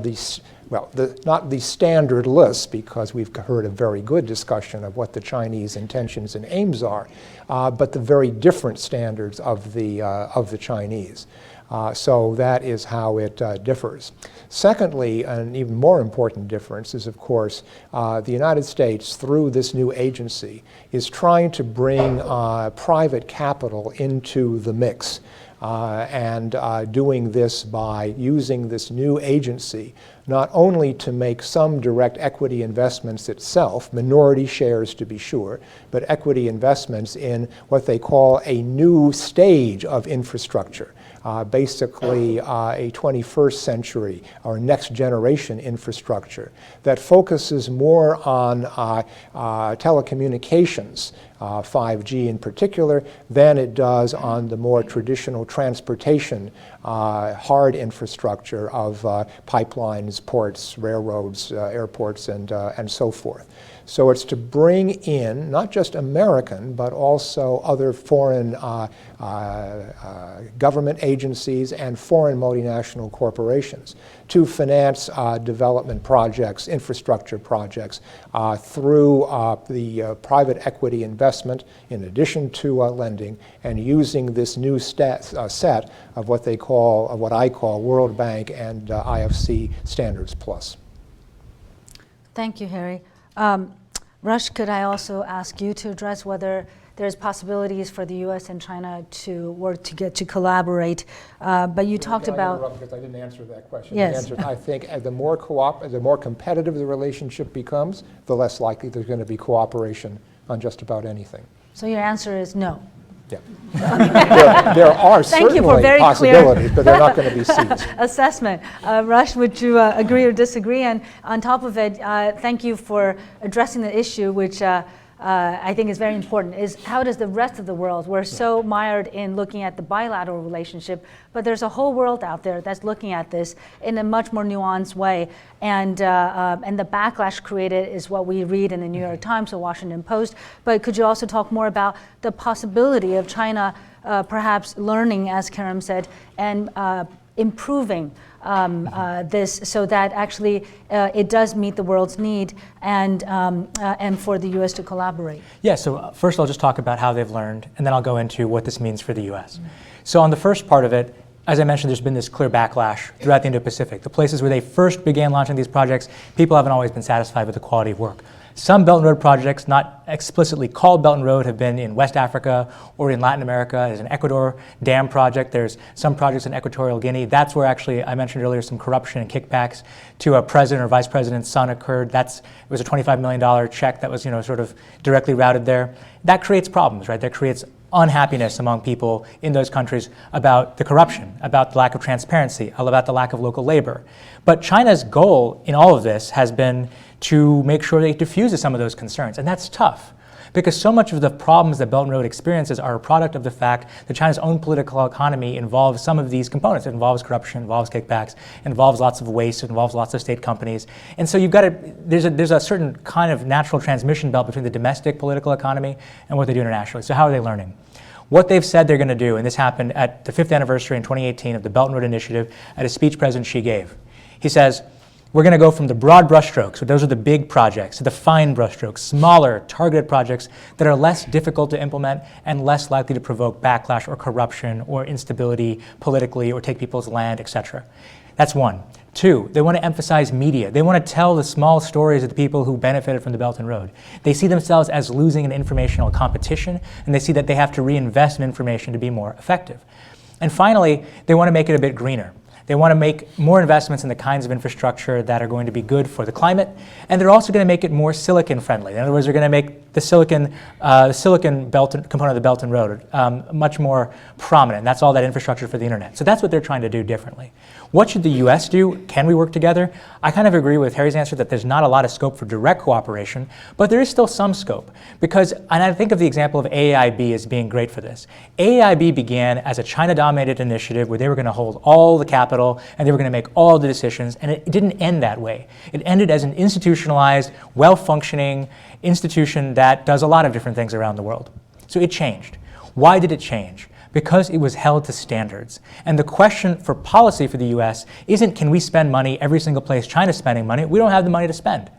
not the standard lists, because we've heard a very good discussion of what the Chinese intentions and aims are, but the very different standards of the Chinese. So that is how it differs. Secondly, an even more important difference is, of course, the United States, through this new agency, is trying to bring private capital into the mix. and doing this by using this new agency not only to make some direct equity investments itself, minority shares to be sure, but equity investments in what they call a new stage of infrastructure. Basically a 21st century or next generation infrastructure that focuses more on telecommunications, 5G in particular, than it does on the more traditional transportation hard infrastructure of pipelines, ports, railroads, airports, and so forth. So it's to bring in not just American, but also other foreign government agencies and foreign multinational corporations to finance development projects, infrastructure projects, through the private equity investment in addition to lending, and using this new set of what they call, what I call World Bank and IFC Standards Plus. Thank you, Harry. Rush, could I also ask you to address whether there's possibilities for the U.S. and China to work to collaborate? But you talked about... Because I didn't answer that question. Yes. The answer, I think the more competitive the relationship becomes, the less likely there's going to be cooperation on just about anything. So your answer is no. Yeah. there are Thank certainly you for very possibilities, but they're not going to be seized. Assessment. Rush, would you agree or disagree? And on top of it, thank you for addressing the issue, which I think is very important, is how does the rest of the world, we're so mired in looking at the bilateral relationship, but there's a whole world out there that's looking at this in a much more nuanced way. And the backlash created is what we read in the New York Times or Washington Post. But could you also talk more about the possibility of China perhaps learning, as Karim said, and improving this so that actually it does meet the world's need and for the U.S. to collaborate? Yeah, so first I'll just talk about how they've learned, and then I'll go into what this means for the U.S. So on the first part of it, as I mentioned, there's been this clear backlash throughout the Indo-Pacific. The places where they first began launching these projects, people haven't always been satisfied with the quality of work. Some Belt and Road projects, not explicitly called Belt and Road, have been in West Africa or in Latin America. There's an Ecuador dam project. There's some projects in Equatorial Guinea. That's where actually, I mentioned earlier, some corruption and kickbacks to a president or vice president's son occurred. It was a $25 million check that was, sort of directly routed there. That creates problems, right? That creates unhappiness among people in those countries about the corruption, about the lack of transparency, about the lack of local labor. But China's goal in all of this has been to make sure that it diffuses some of those concerns, and that's tough. Because so much of the problems that Belt and Road experiences are a product of the fact that China's own political economy involves some of these components. It involves corruption, involves kickbacks, involves lots of waste, it involves lots of state companies. And so there's a certain kind of natural transmission belt between the domestic political economy and what they do internationally. So how are they learning? What they've said they're going to do, and this happened at the 5th anniversary in 2018 of the Belt and Road Initiative at a speech President Xi gave. He says, we're going to go from the broad brushstrokes, so those are the big projects, to the fine brushstrokes, smaller, targeted projects that are less difficult to implement and less likely to provoke backlash or corruption or instability politically or take people's land, etc. That's one. Two, they want to emphasize media. They want to tell the small stories of the people who benefited from the Belt and Road. They see themselves as losing an informational competition, and they see that they have to reinvest in information to be more effective. And finally, they want to make it a bit greener. They want to make more investments in the kinds of infrastructure that are going to be good for the climate, and they're also going to make it more silicon friendly. In other words, they're going to make the silicon belt component of the Belt and Road much more prominent. That's all that infrastructure for the internet. So that's what they're trying to do differently. What should the U.S. do? Can we work together? I kind of agree with Harry's answer that there's not a lot of scope for direct cooperation, but there is still some scope. Because, and I think of the example of AAIB as being great for this. AAIB began as a China-dominated initiative where they were going to hold all the capital and they were going to make all the decisions, and it didn't end that way. It ended as an institutionalized, well-functioning institution that does a lot of different things around the world. So it changed. Why did it change? Because it was held to standards. And the question for policy for the US isn't can we spend money every single place China's spending money? We don't have the money to spend.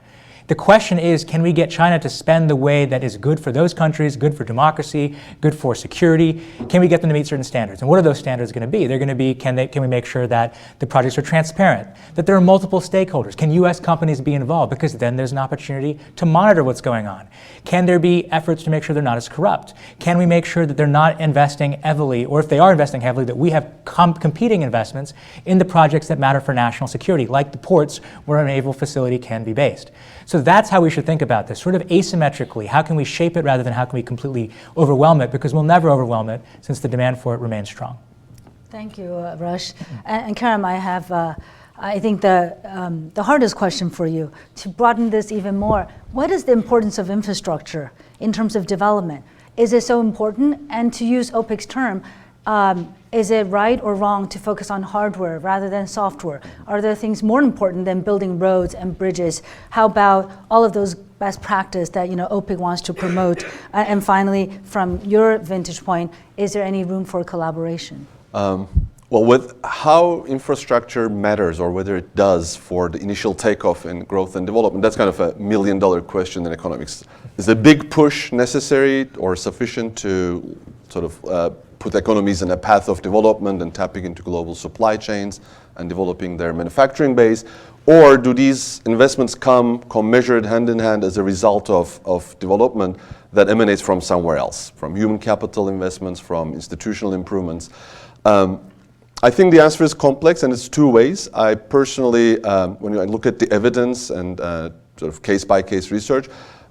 The question is, can we get China to spend the way that is good for those countries, good for democracy, good for security? Can we get them to meet certain standards? And what are those standards going to be? They're going to be, can we make sure that the projects are transparent, that there are multiple stakeholders? Can U.S. companies be involved? Because then there's an opportunity to monitor what's going on. Can there be efforts to make sure they're not as corrupt? Can we make sure that they're not investing heavily, or if they are investing heavily, that we have competing investments in the projects that matter for national security, like the ports where a naval facility can be based? So that's how we should think about this, sort of asymmetrically. How can we shape it rather than how can we completely overwhelm it? Because we'll never overwhelm it since the demand for it remains strong. Thank you, Rush. And Karam, I have, I think the hardest question for you, to broaden this even more. What is the importance of infrastructure in terms of development? Is it so important? And to use OPIC's term, is it right or wrong to focus on hardware rather than software? Are there things more important than building roads and bridges? How about all of those best practice that OPIC wants to promote? And finally, from your vantage point, is there any room for collaboration? Well, with how infrastructure matters, or whether it does, for the initial takeoff in growth and development, that's kind of a million-dollar question in economics. Is a big push necessary or sufficient to sort of put economies in a path of development and tapping into global supply chains and developing their manufacturing base? Or do these investments come measured hand in hand as a result of development that emanates from somewhere else, from human capital investments, from institutional improvements? I think the answer is complex, and it's two ways. I personally, when I look at the evidence and sort of case-by-case research,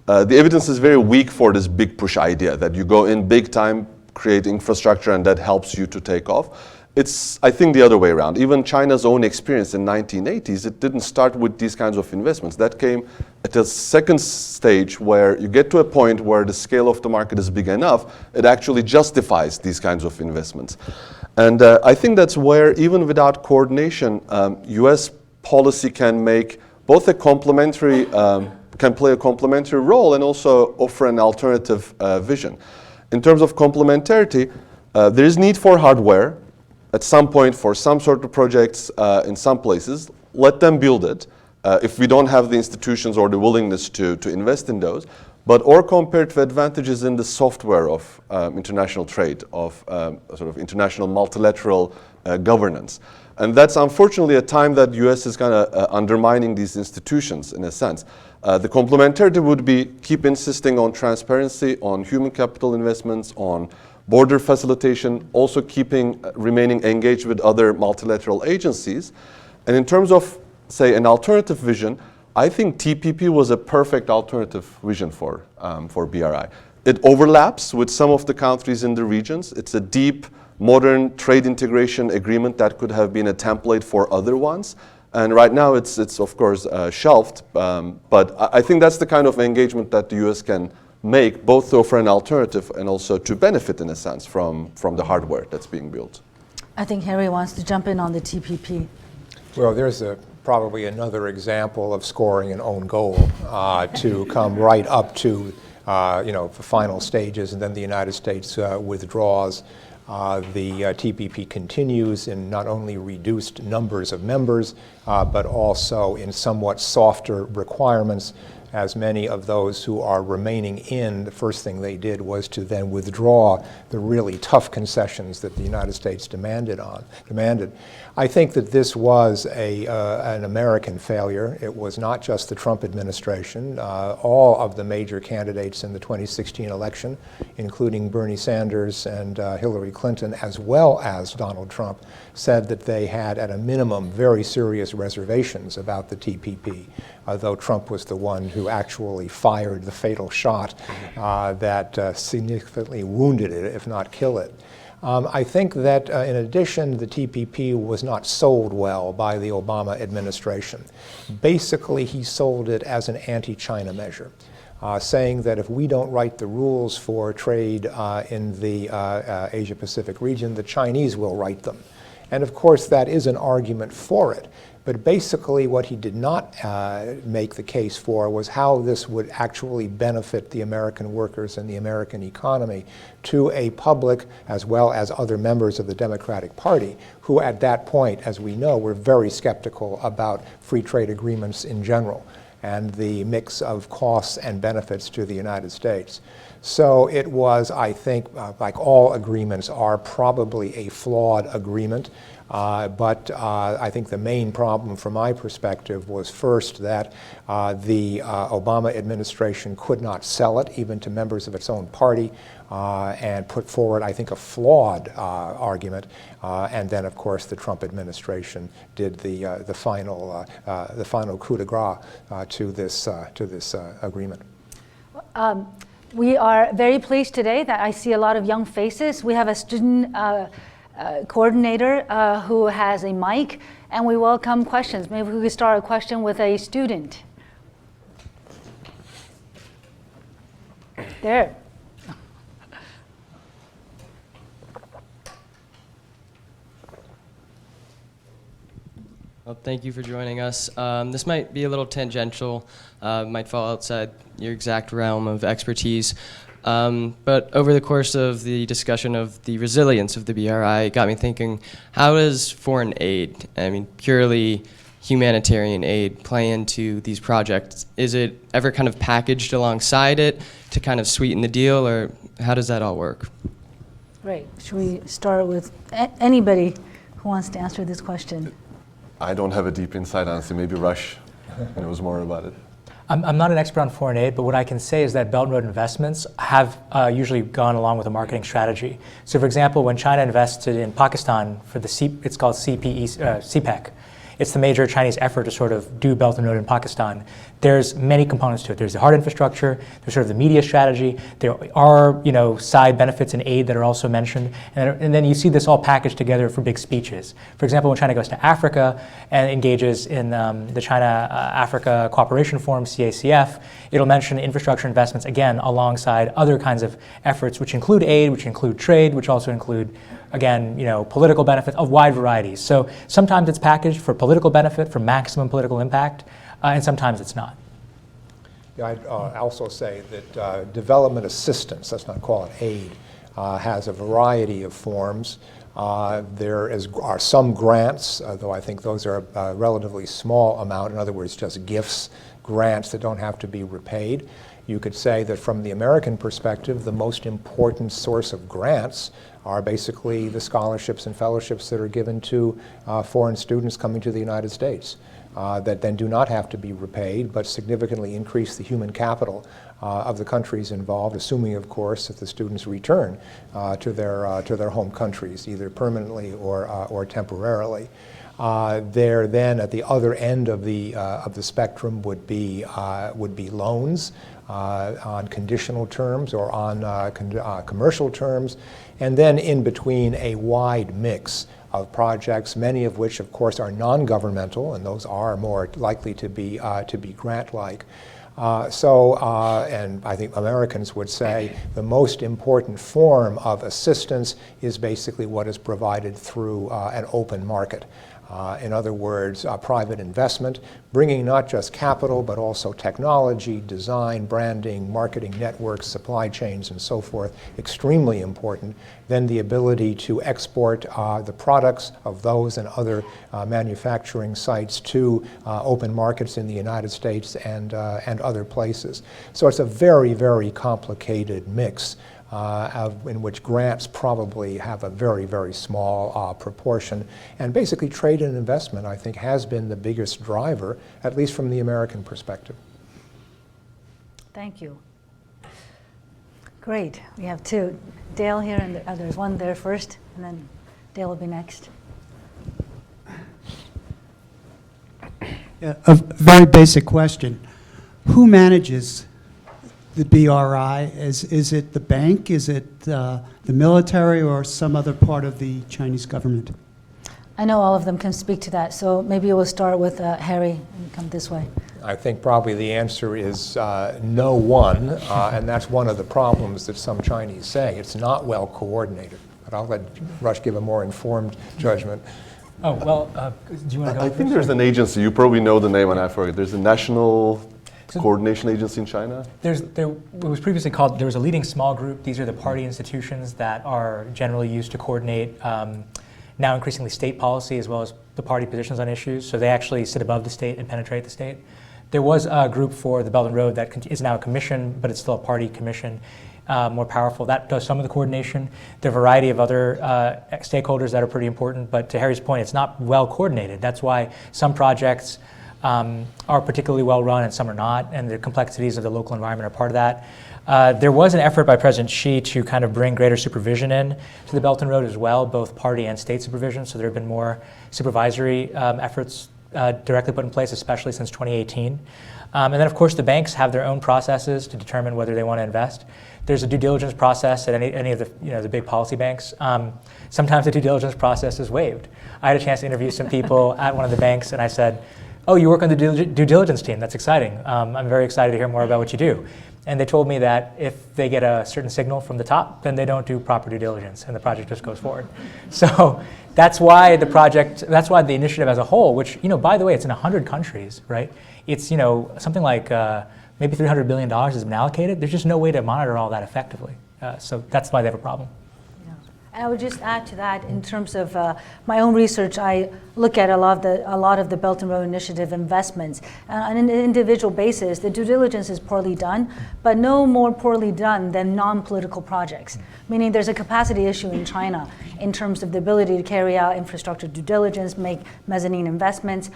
the evidence is very weak for this big push idea that you go in big time, create infrastructure, and that helps you to take off. It's, I think, the other way around. Even China's own experience in 1980s, it didn't start with these kinds of investments. That came at a second stage where you get to a point where the scale of the market is big enough, it actually justifies these kinds of investments. And I think that's where, even without coordination, US policy can make both a complementary, can play a complementary role and also offer an alternative vision. In terms of complementarity, there is need for hardware at some point for some sort of projects in some places. Let them build it if we don't have the institutions or the willingness to invest in those. But or comparative advantages in the software of international trade, of sort of international multilateral governance. And that's unfortunately a time that the US is kind of undermining these institutions in a sense. The complementarity would be keep insisting on transparency, on human capital investments, on border facilitation, also remaining engaged with other multilateral agencies. And in terms of, say, an alternative vision, I think TPP was a perfect alternative vision for BRI. It overlaps with some of the countries in the regions. It's a deep, modern trade integration agreement that could have been a template for other ones. And right now it's of course shelved, but I think that's the kind of engagement that the US can make, both to offer an alternative and also to benefit in a sense from the hardware that's being built. I think Harry wants to jump in on the TPP. Well, there's probably another example of scoring an own goal to come right up to the final stages, and then the United States withdraws. The TPP continues in not only reduced numbers of members, but also in somewhat softer requirements, as many of those who are remaining in, the first thing they did was to then withdraw the really tough concessions that the United States demanded. I think that this was an American failure. It was not just the Trump administration. All of the major candidates in the 2016 election, including Bernie Sanders and Hillary Clinton, as well as Donald Trump, said that they had, at a minimum, very serious reservations about the TPP, though Trump was the one who actually fired the fatal shot that significantly wounded it, if not killed it. I think that in addition, the TPP was not sold well by the Obama administration. Basically, he sold it as an anti-China measure, saying that if we don't write the rules for trade in the Asia-Pacific region, the Chinese will write them. And of course, that is an argument for it. But basically what he did not make the case for was how this would actually benefit the American workers and the American economy to a public, as well as other members of the Democratic Party, who at that point, as we know, were very skeptical about free trade agreements in general. and the mix of costs and benefits to the United States. So it was, I think, like all agreements are, probably a flawed agreement. But I think the main problem from my perspective was first that the Obama administration could not sell it even to members of its own party and put forward, I think, a flawed argument. And then, of course, the Trump administration did the final coup de grace to this agreement. We are very pleased today that I see a lot of young faces. We have a student coordinator who has a mic, and we welcome questions. Maybe we could start a question with a student. There. Well, thank you for joining us. This might be a little tangential, might fall outside your exact realm of expertise. But over the course of the discussion of the resilience of the BRI, it got me thinking, how does foreign aid, I mean, purely humanitarian aid, play into these projects? Is it ever kind of packaged alongside it to kind of sweeten the deal, or how does that all work? Great. Should we start with anybody who wants to answer this question? I don't have a deep inside answer. Maybe Rush knows more about it. I'm not an expert on foreign aid, but what I can say is that Belt and Road investments have usually gone along with a marketing strategy. So for example, when China invested in Pakistan for it's called CPEC. It's the major Chinese effort to sort of do Belt and Road in Pakistan. There's many components to it. There's the hard infrastructure, there's sort of the media strategy, there are side benefits and aid that are also mentioned, and then you see this all packaged together for big speeches. For example, when China goes to Africa and engages in the China-Africa Cooperation Forum, CACF, it'll mention infrastructure investments, again, alongside other kinds of efforts, which include aid, which include trade, which also include, again, political benefits of wide varieties. So sometimes it's packaged for political benefit, for maximum political impact, and sometimes it's not. Yeah, I'd also say that development assistance, let's not call it aid, has a variety of forms. There are some grants, though I think those are a relatively small amount, in other words, just gifts, grants that don't have to be repaid. You could say that from the American perspective, the most important source of grants are basically the scholarships and fellowships that are given to foreign students coming to the United States that then do not have to be repaid, but significantly increase the human capital of the countries involved, assuming, of course, that the students return to their home countries, either permanently or temporarily. There then, at the other end of the spectrum, would be loans on conditional terms or on commercial terms, and then in between a wide mix of projects, many of which, of course, are non-governmental, and those are more likely to be grant-like. And I think Americans would say the most important form of assistance is basically what is provided through an open market. In other words, private investment, bringing not just capital, but also technology, design, branding, marketing networks, supply chains, and so forth, extremely important. Then the ability to export the products of those and other manufacturing sites to open markets in the United States and other places. So it's a very, very complicated mix in which grants probably have a very, very small proportion. And basically trade and investment, I think, has been the biggest driver, at least from the American perspective. Thank you. Great. We have two. Dale here, and there's one there first, and then Dale will be next. Yeah, a very basic question. Who manages the BRI? Is it the bank? Is it the military, or some other part of the Chinese government? I know all of them can speak to that, so maybe we'll start with Harry and come this way. I think probably the answer is no one, and that's one of the problems that some Chinese say. It's not well coordinated. But I'll let Rush give a more informed judgment. Oh, well, do you want to go I think there's an agency, you probably know the name, and I forget. There's a national coordination agency in China? It was previously called, there was a leading small group. These are the party institutions that are generally used to coordinate now increasingly state policy as well as the party positions on issues. So they actually sit above the state and penetrate the state. There was a group for the Belt and Road that is now a commission, but it's still a party commission, more powerful. That does some of the coordination. There are a variety of other stakeholders that are pretty important, but to Harry's point, it's not well coordinated. That's why some projects are particularly well run and some are not, and the complexities of the local environment are part of that. There was an effort by President Xi to kind of bring greater supervision in to the Belt and Road as well, both party and state supervision, so there have been more supervisory efforts directly put in place, especially since 2018. And then, of course, the banks have their own processes to determine whether they want to invest. There's a due diligence process at any of the big policy banks. Sometimes the due diligence process is waived. I had a chance to interview some people at one of the banks, and I said, "Oh, you work on the due diligence team. That's exciting. I'm very excited to hear more about what you do." And they told me that if they get a certain signal from the top, then they don't do proper due diligence, and the project just goes forward. So that's why the initiative as a whole, which, by the way, it's in 100 countries, right? It's, something like maybe $300 billion has been allocated. There's just no way to monitor all that effectively. So that's why they have a problem. And I would just add to that, in terms of my own research, I look at a lot of the Belt and Road Initiative investments. On an individual basis, the due diligence is poorly done, but no more poorly done than non-political projects. Meaning there's a capacity issue in China in terms of the ability to carry out infrastructure due diligence, make mezzanine investments.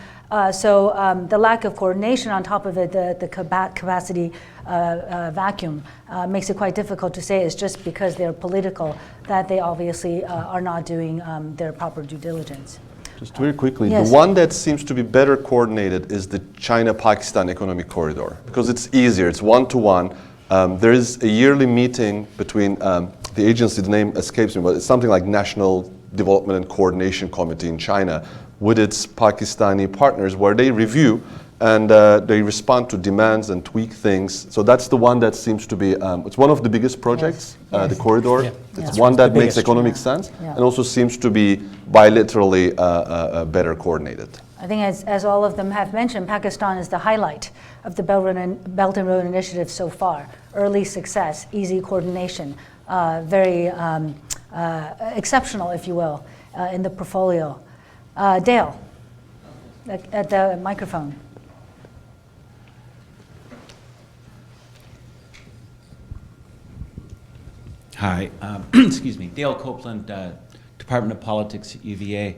So the lack of coordination on top of it, the capacity vacuum makes it quite difficult to say it's just because they're political that they obviously are not doing their proper due diligence. Just very quickly, Yes. the one that seems to be better coordinated is the China-Pakistan Economic Corridor, because it's easier, it's one-to-one. There is a yearly meeting between the agency, the name escapes me, but it's something like National Development and Coordination Committee in China, with its Pakistani partners, where they review and they respond to demands and tweak things. So that's the one that seems to be, it's one of the biggest projects, Yes. the corridor. Yeah. It's Yeah. one that The makes biggest. economic sense Yeah. and also seems to be bilaterally better coordinated. I think as all of them have mentioned, Pakistan is the highlight of the Belt and Road Initiative so far. Early success, easy coordination, very exceptional, if you will, in the portfolio. Dale, at the microphone. Hi, excuse me, Dale Copeland, Department of Politics at UVA.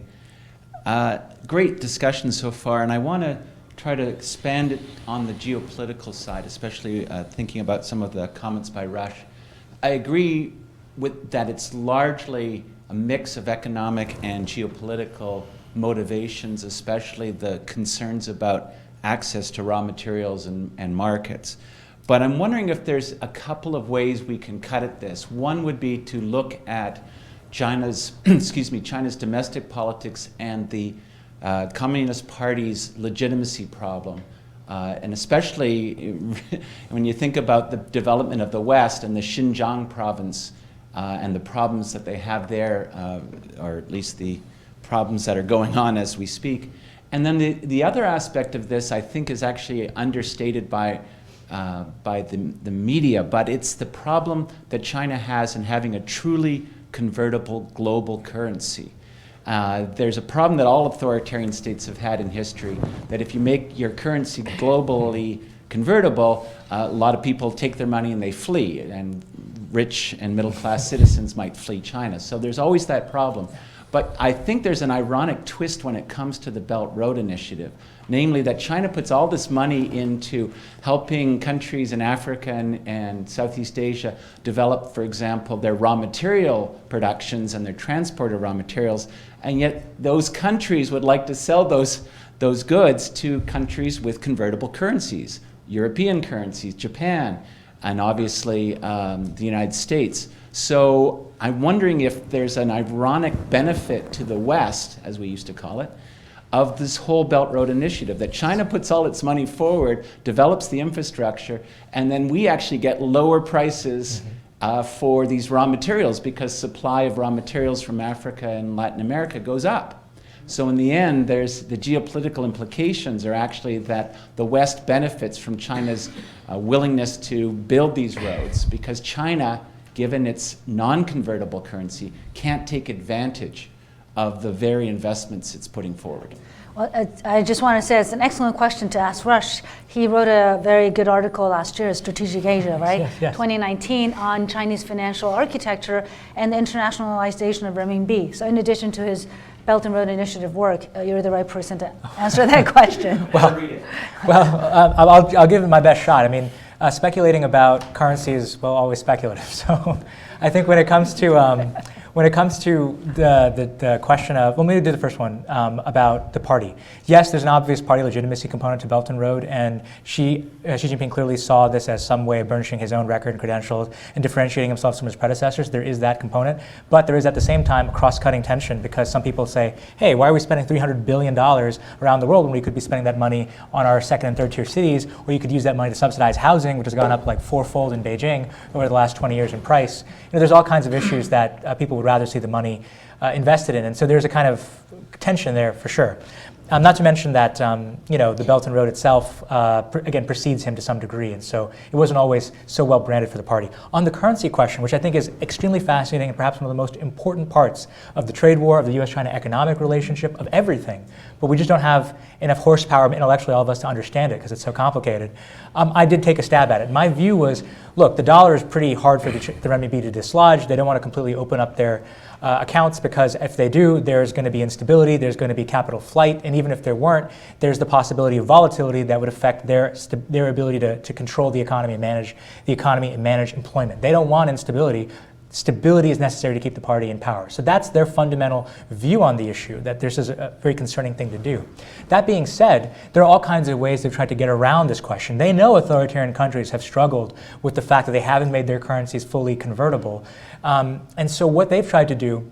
Great discussion so far, and I want to try to expand it on the geopolitical side, especially thinking about some of the comments by Rush. I agree with that it's largely a mix of economic and geopolitical motivations, especially the concerns about access to raw materials and markets. But I'm wondering if there's a couple of ways we can cut at this. One would be to look at China's, China's domestic politics and the Communist Party's legitimacy problem. And especially when you think about the development of the West and the Xinjiang province and the problems that they have there, or at least the problems that are going on as we speak. And then the other aspect of this, I think, is actually understated by the media, but it's the problem that China has in having a truly convertible global currency. There's a problem that all authoritarian states have had in history, that if you make your currency globally convertible, a lot of people take their money and they flee, and rich and middle-class citizens might flee China. So there's always that problem. But I think there's an ironic twist when it comes to the Belt Road Initiative, namely that China puts all this money into helping countries in Africa and Southeast Asia develop, for example, their raw material productions and their transport of raw materials, and yet those countries would like to sell those goods to countries with convertible currencies, European currencies, Japan, and obviously the United States. So I'm wondering if there's an ironic benefit to the West, as we used to call it, of this whole Belt Road Initiative, that China puts all its money forward, develops the infrastructure, and then we actually get lower prices for these raw materials because supply of raw materials from Africa and Latin America goes up. So in the end, there's the geopolitical implications are actually that the West benefits from China's willingness to build these roads because China, given its non-convertible currency, can't take advantage of the very investments it's putting forward? Well, I just want to say it's an excellent question to ask Rush. He wrote a very good article last year, Strategic Asia, right? Yes. 2019, on Chinese financial architecture and the internationalization of renminbi. So in addition to his Belt and Road Initiative work, you're the right person to answer that question. I'll give it my best shot. I mean, speculating about currency is, well, always speculative. So I think when it comes to the question of, well, maybe do the first one about the party. Yes, there's an obvious party legitimacy component to Belt and Road, and Xi Jinping clearly saw this as some way of burnishing his own record and credentials and differentiating himself from his predecessors. There is that component, but there is at the same time a cross-cutting tension, because some people say, hey, why are we spending $300 billion around the world when we could be spending that money on our second and third tier cities, or you could use that money to subsidize housing, which has gone up like fourfold in Beijing over the last 20 years in price. There's all kinds of issues that people would rather see the money invested in. And so there's a kind of tension there for sure. Not to mention that the Belt and Road itself, again, precedes him to some degree, and so it wasn't always so well branded for the party. On the currency question, which I think is extremely fascinating and perhaps one of the most important parts of the trade war, of the U.S.-China economic relationship, of everything, but we just don't have enough horsepower intellectually, all of us, to understand it because it's so complicated. I did take a stab at it. My view was, look, the dollar is pretty hard for the renminbi to dislodge. They don't want to completely open up their accounts, because if they do, there's going to be instability, there's going to be capital flight, and even if there weren't, there's the possibility of volatility that would affect their ability to control the economy and manage employment. They don't want instability. Stability is necessary to keep the party in power. So that's their fundamental view on the issue, that this is a very concerning thing to do. That being said, there are all kinds of ways they've tried to get around this question. They know authoritarian countries have struggled with the fact that they haven't made their currencies fully convertible. And so what they've tried to do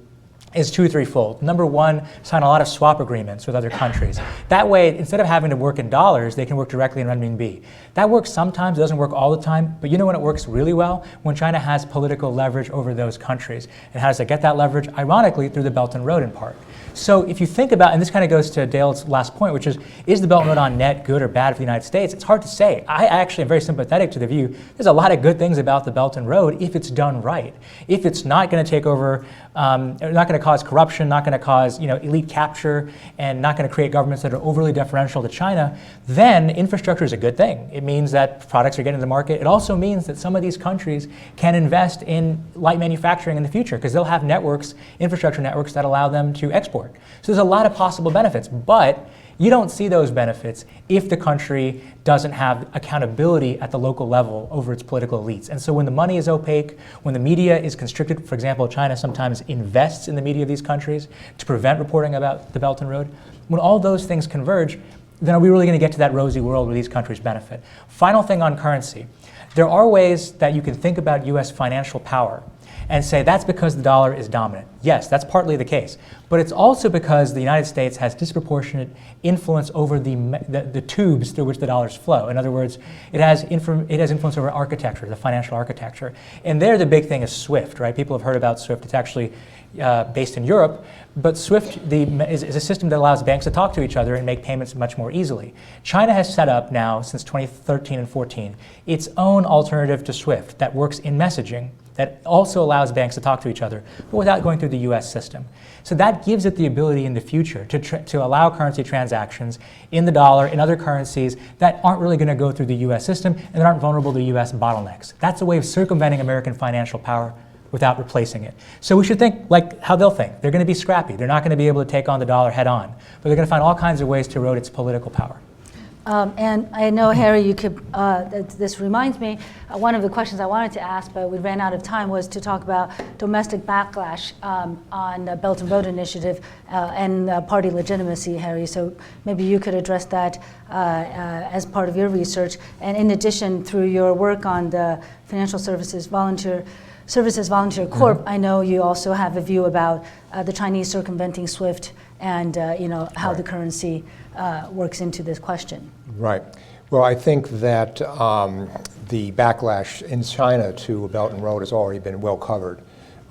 is two or threefold. Number one, sign a lot of swap agreements with other countries. That way, instead of having to work in dollars, they can work directly in renminbi. That works sometimes, doesn't work all the time, but you know when it works really well? When China has political leverage over those countries. And how does it get that leverage? Ironically, through the Belt and Road in part. So if you think about, and this kind of goes to Dale's last point, which is the Belt and Road on net good or bad for the United States? It's hard to say. I actually am very sympathetic to the view. There's a lot of good things about the Belt and Road if it's done right. If it's not going to take over, not going to cause corruption, not going to cause elite capture, and not going to create governments that are overly deferential to China, then infrastructure is a good thing. It means that products are getting to the market. It also means that some of these countries can invest in light manufacturing in the future, because they'll have networks, infrastructure networks, that allow them to export. So there's a lot of possible benefits, but you don't see those benefits if the country doesn't have accountability at the local level over its political elites. And so when the money is opaque, when the media is constricted, for example, China sometimes invests in the media of these countries to prevent reporting about the Belt and Road, when all those things converge, then are we really going to get to that rosy world where these countries benefit? Final thing on currency. There are ways that you can think about U.S. financial power and say that's because the dollar is dominant. Yes, that's partly the case. But it's also because the United States has disproportionate influence over the tubes through which the dollars flow. In other words, it has influence over architecture, the financial architecture. And there the big thing is SWIFT, right? People have heard about SWIFT. It's actually based in Europe. But SWIFT is a system that allows banks to talk to each other and make payments much more easily. China has set up now, since 2013 and 14, its own alternative to SWIFT that works in messaging, that also allows banks to talk to each other, but without going through the US system. So that gives it the ability in the future to allow currency transactions in the dollar, in other currencies that aren't really going to go through the US system and that aren't vulnerable to US bottlenecks. That's a way of circumventing American financial power without replacing it. So we should think like how they'll think. They're going to be scrappy. They're not going to be able to take on the dollar head on, but they're going to find all kinds of ways to erode its political power. And I know, Harry, you could. This reminds me. One of the questions I wanted to ask, but we ran out of time, was to talk about domestic backlash on the Belt and Road Initiative and party legitimacy, Harry. So maybe you could address that as part of your research, and in addition, through your work on the Financial Services Volunteer Corp, I know you also have a view about the Chinese circumventing SWIFT and how the currency works into this question. Right. Well, I think that the backlash in China to Belt and Road has already been well covered.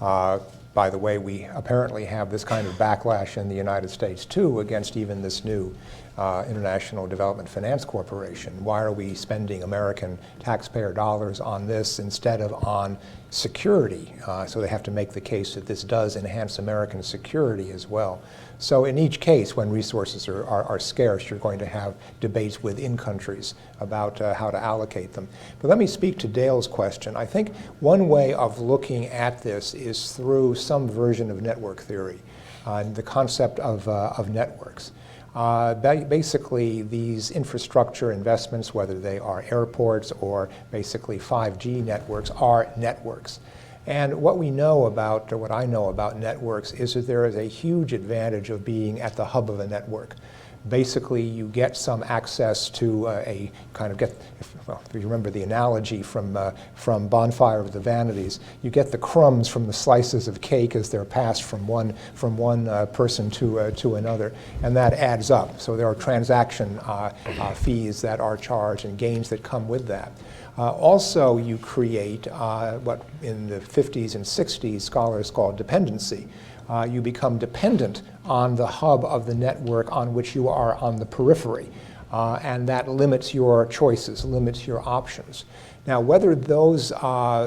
By the way, we apparently have this kind of backlash in the United States too against even this new International Development Finance Corporation. Why are we spending American taxpayer dollars on this instead of on security. So they have to make the case that this does enhance American security as well. So in each case, when resources are scarce, you're going to have debates within countries about how to allocate them. But let me speak to Dale's question. I think one way of looking at this is through some version of network theory, the concept of networks. Basically, these infrastructure investments, whether they are airports or basically 5G networks, are networks. And what we know about, or what I know about networks, is that there is a huge advantage of being at the hub of a network. Basically, you get some access to a kind of if you remember the analogy from Bonfire of the Vanities, you get the crumbs from the slices of cake as they're passed from one person to another, and that adds up. So there are transaction fees that are charged and gains that come with that. Also, you create what in the 50s and 60s scholars call dependency. You become dependent on the hub of the network on which you are on the periphery. And that limits your choices, limits your options. Now, whether those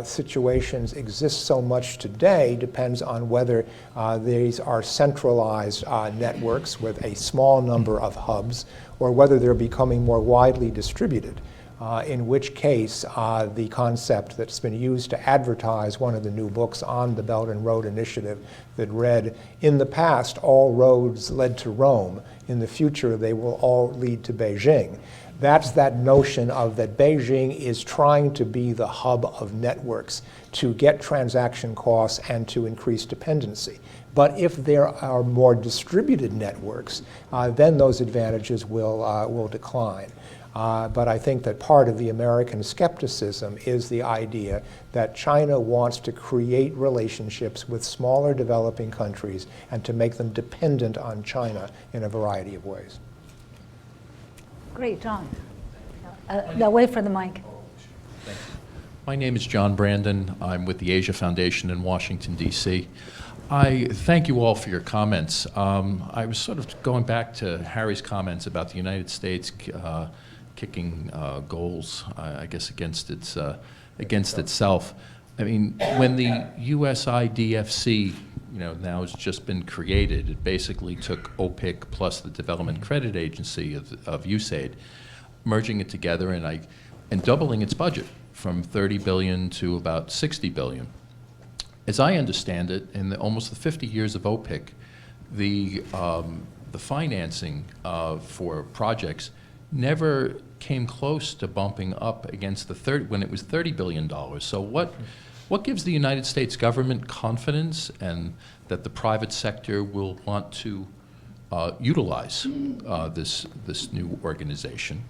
situations exist so much today depends on whether these are centralized networks with a small number of hubs, or whether they're becoming more widely distributed. In which case, the concept that's been used to advertise one of the new books on the Belt and Road Initiative that read, in the past, all roads led to Rome. In the future, they will all lead to Beijing. That's that notion of that Beijing is trying to be the hub of networks to get transaction costs and to increase dependency. But if there are more distributed networks, then those advantages will decline. But I think that part of the American skepticism is the idea that China wants to create relationships with smaller developing countries and to make them dependent on China in a variety of ways. Great, John. Wait for the mic. My name is John Brandon. I'm with the Asia Foundation in Washington, D.C. I thank you all for your comments. I was sort of going back to Harry's comments about the United States kicking goals, I guess, against itself. I mean, when the USIDFC, now has just been created, it basically took OPIC plus the Development Credit Agency of USAID, merging it together and doubling its budget from 30 billion to about 60 billion. As I understand it, in almost the 50 years of OPIC, the financing for projects never came close to bumping up against when it was $30 billion. So what gives the United States government confidence and that the private sector will want to utilize this new organization?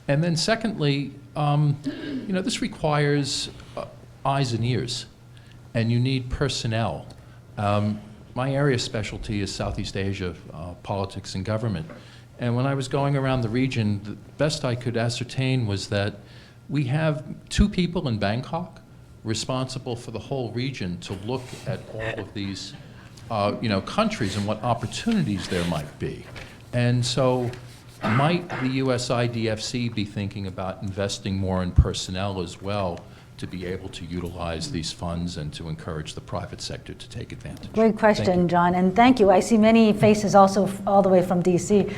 And then secondly, this requires eyes and ears, and you need personnel. My area specialty is Southeast Asia, politics and government. And when I was going around the region, the best I could ascertain was that we have 2 people in Bangkok responsible for the whole region to look at all of these countries and what opportunities there might be. And so might the USIDFC be thinking about investing more in personnel as well to be able to utilize these funds and to encourage the private sector to take advantage? Great question, John, and thank you. I see many faces also all the way from DC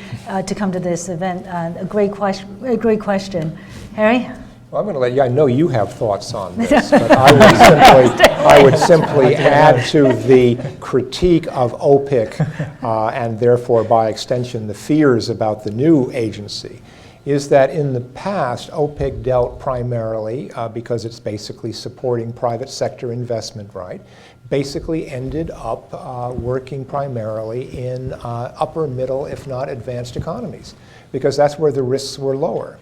to come to this event. A great question. Harry? Well, I'm going to let you, I know you have thoughts on this, but I would simply add to the critique of OPIC and therefore by extension the fears about the new agency, is that in the past, OPIC dealt primarily, because it's basically supporting private sector investment, right, basically ended up working primarily in upper middle, if not advanced economies, because that's where the risks were lower.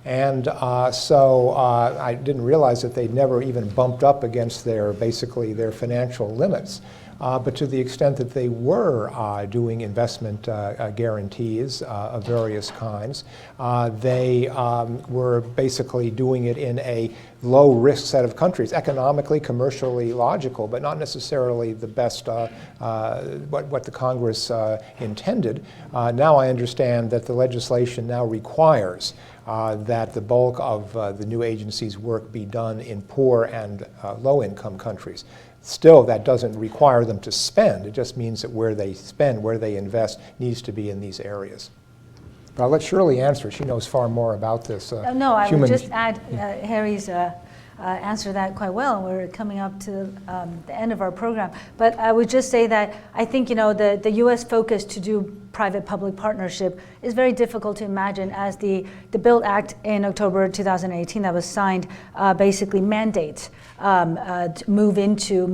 And so I didn't realize that they'd never even bumped up against basically their financial limits. But to the extent that they were doing investment guarantees of various kinds, they were basically doing it in a low-risk set of countries, economically, commercially logical, but not necessarily the best, what the Congress intended. Now I understand that the legislation now requires that the bulk of the new agency's work be done in poor and low-income countries. Still, that doesn't require them to spend. It just means that where they spend, where they invest, needs to be in these areas. But I'll let Shirley answer. She knows far more about this. No, I would just add Harry's answer that quite well. We're coming up to the end of our program. But I would just say that I think, the U.S. focus to do private-public partnership is very difficult to imagine, as the BUILD Act in October 2018 that was signed basically mandates to move into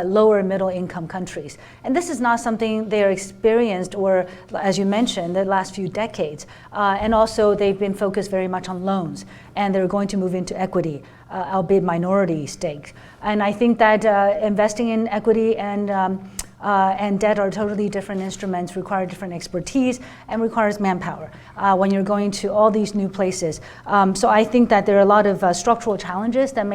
lower middle-income countries. And this is not something they are experienced, or as you mentioned, the last few decades. And also they've been focused very much on loans, and they're going to move into equity, albeit minority stakes. And I think that investing in equity and debt are totally different instruments, require different expertise, and requires manpower when you're going to all these new places. So I think that there are a lot of structural challenges that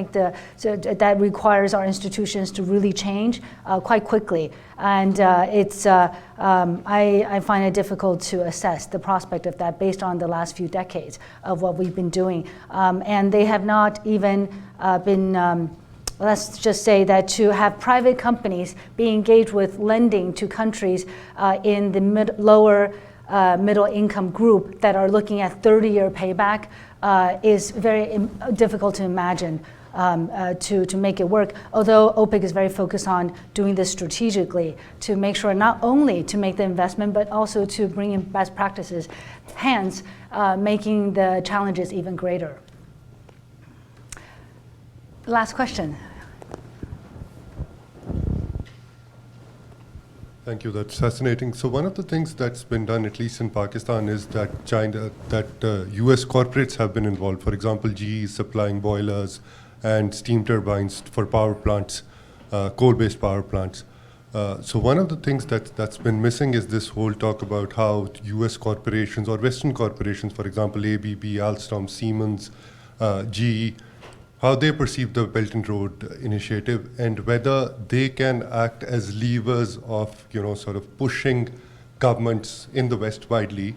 that requires our institutions to really change quite quickly. And I find it difficult to assess the prospect of that based on the last few decades of what we've been doing. And they have not even been let's just say that to have private companies be engaged with lending to countries in the lower middle income group that are looking at 30-year payback is very difficult to imagine to make it work. Although OPIC is very focused on doing this strategically to make sure not only to make the investment, but also to bring in best practices, hence making the challenges even greater. Last question. Thank you. That's fascinating. So one of the things that's been done, at least in Pakistan, is that U.S. corporates have been involved. For example, GE is supplying boilers and steam turbines for power plants, coal-based power plants. So one of the things that's been missing is this whole talk about how U.S. corporations or Western corporations, for example, ABB, Alstom, Siemens, GE, how they perceive the Belt and Road Initiative, and whether they can act as levers of, sort of pushing governments in the West widely,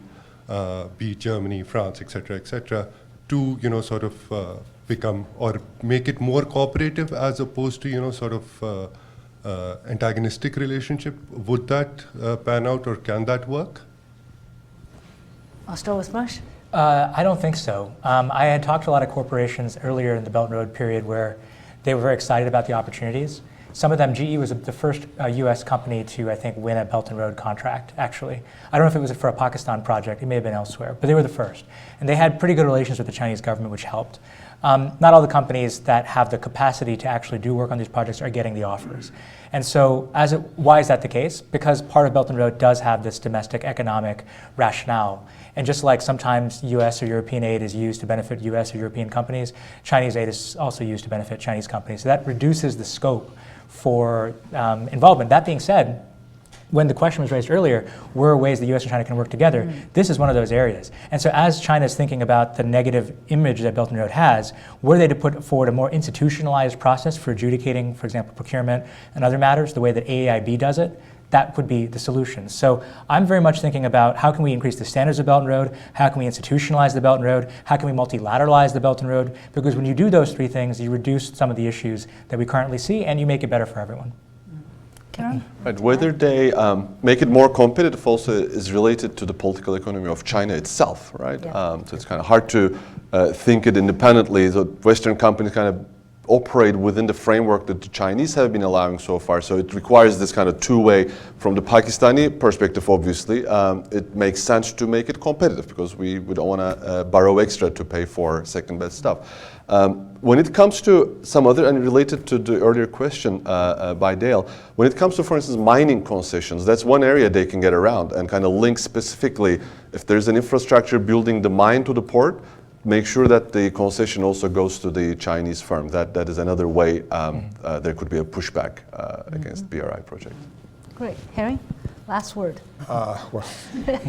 be it Germany, France, et cetera, to, sort of become or make it more cooperative as opposed to, sort of antagonistic relationship. Would that pan out, or can that work? I'll start with Rush. I don't think so. I had talked to a lot of corporations earlier in the Belt and Road period where they were very excited about the opportunities. Some of them, GE was the first U.S. company to, I think, win a Belt and Road contract, actually. I don't know if it was for a Pakistan project, it may have been elsewhere, but they were the first. And they had pretty good relations with the Chinese government, which helped. Not all the companies that have the capacity to actually do work on these projects are getting the offers. And so why is that the case? Because part of Belt and Road does have this domestic economic rationale. And just like sometimes US or European aid is used to benefit US or European companies, Chinese aid is also used to benefit Chinese companies. So that reduces the scope for involvement. That being said, when the question was raised earlier, where are ways the US and China can work together? This is one of those areas. And so as China is thinking about the negative image that Belt and Road has, were they to put forward a more institutionalized process for adjudicating, for example, procurement and other matters, the way that AAIB does it, that would be the solution. So I'm very much thinking about how can we increase the standards of Belt and Road, how can we institutionalize the Belt and Road, how can we multilateralize the Belt and Road, because when you do those three things, you reduce some of the issues that we currently see and you make it better for everyone. Right. Whether they make it more competitive also is related to the political economy of China itself, right? Yeah. So it's kind of hard to think it independently. So Western companies kind of operate within the framework that the Chinese have been allowing so far. So it requires this kind of two-way. From the Pakistani perspective, obviously, it makes sense to make it competitive because we don't want to borrow extra to pay for second-best stuff. When it comes to some other, and related to the earlier question by Dale, when it comes to, for instance, mining concessions, that's one area they can get around and kind of link specifically if there's an infrastructure building the mine to the port, make sure that the concession also goes to the Chinese firm. That is another way there could be a pushback against the BRI project. Great. Harry, last word. Well,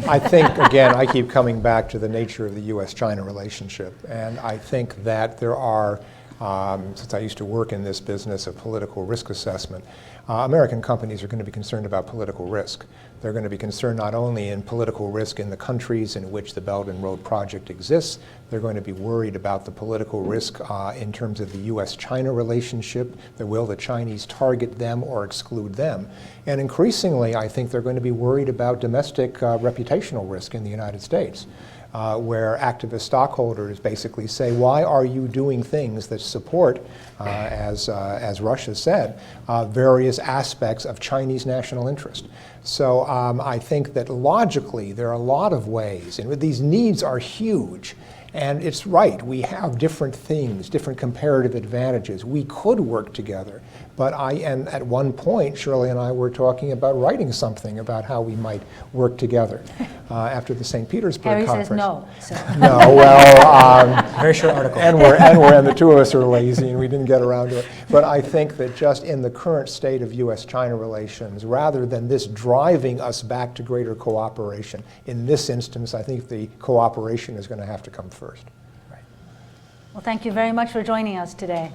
I think, again, I keep coming back to the nature of the U.S.-China relationship. And I think that there are, since I used to work in this business of political risk assessment, American companies are going to be concerned about political risk. They're going to be concerned not only in political risk in the countries in which the Belt and Road Project exists, they're going to be worried about the political risk in terms of the U.S.-China relationship, that will the Chinese target them or exclude them. And increasingly, I think they're going to be worried about domestic reputational risk in the United States. Where activist stockholders basically say, why are you doing things that support, as Russia said, various aspects of Chinese national interest? So I think that logically there are a lot of ways, and these needs are huge. And it's right, we have different things, different comparative advantages. We could work together, but and at one point, Shirley and I were talking about writing something about how we might work together after the St. Petersburg Harry conference. says no. So. No, well, Very short article. and the two of us are lazy, and we didn't get around to it. But I think that just in the current state of U.S.-China relations, rather than this driving us back to greater cooperation, in this instance, I think the cooperation is going to have to come first. Well, thank you very much for joining us today.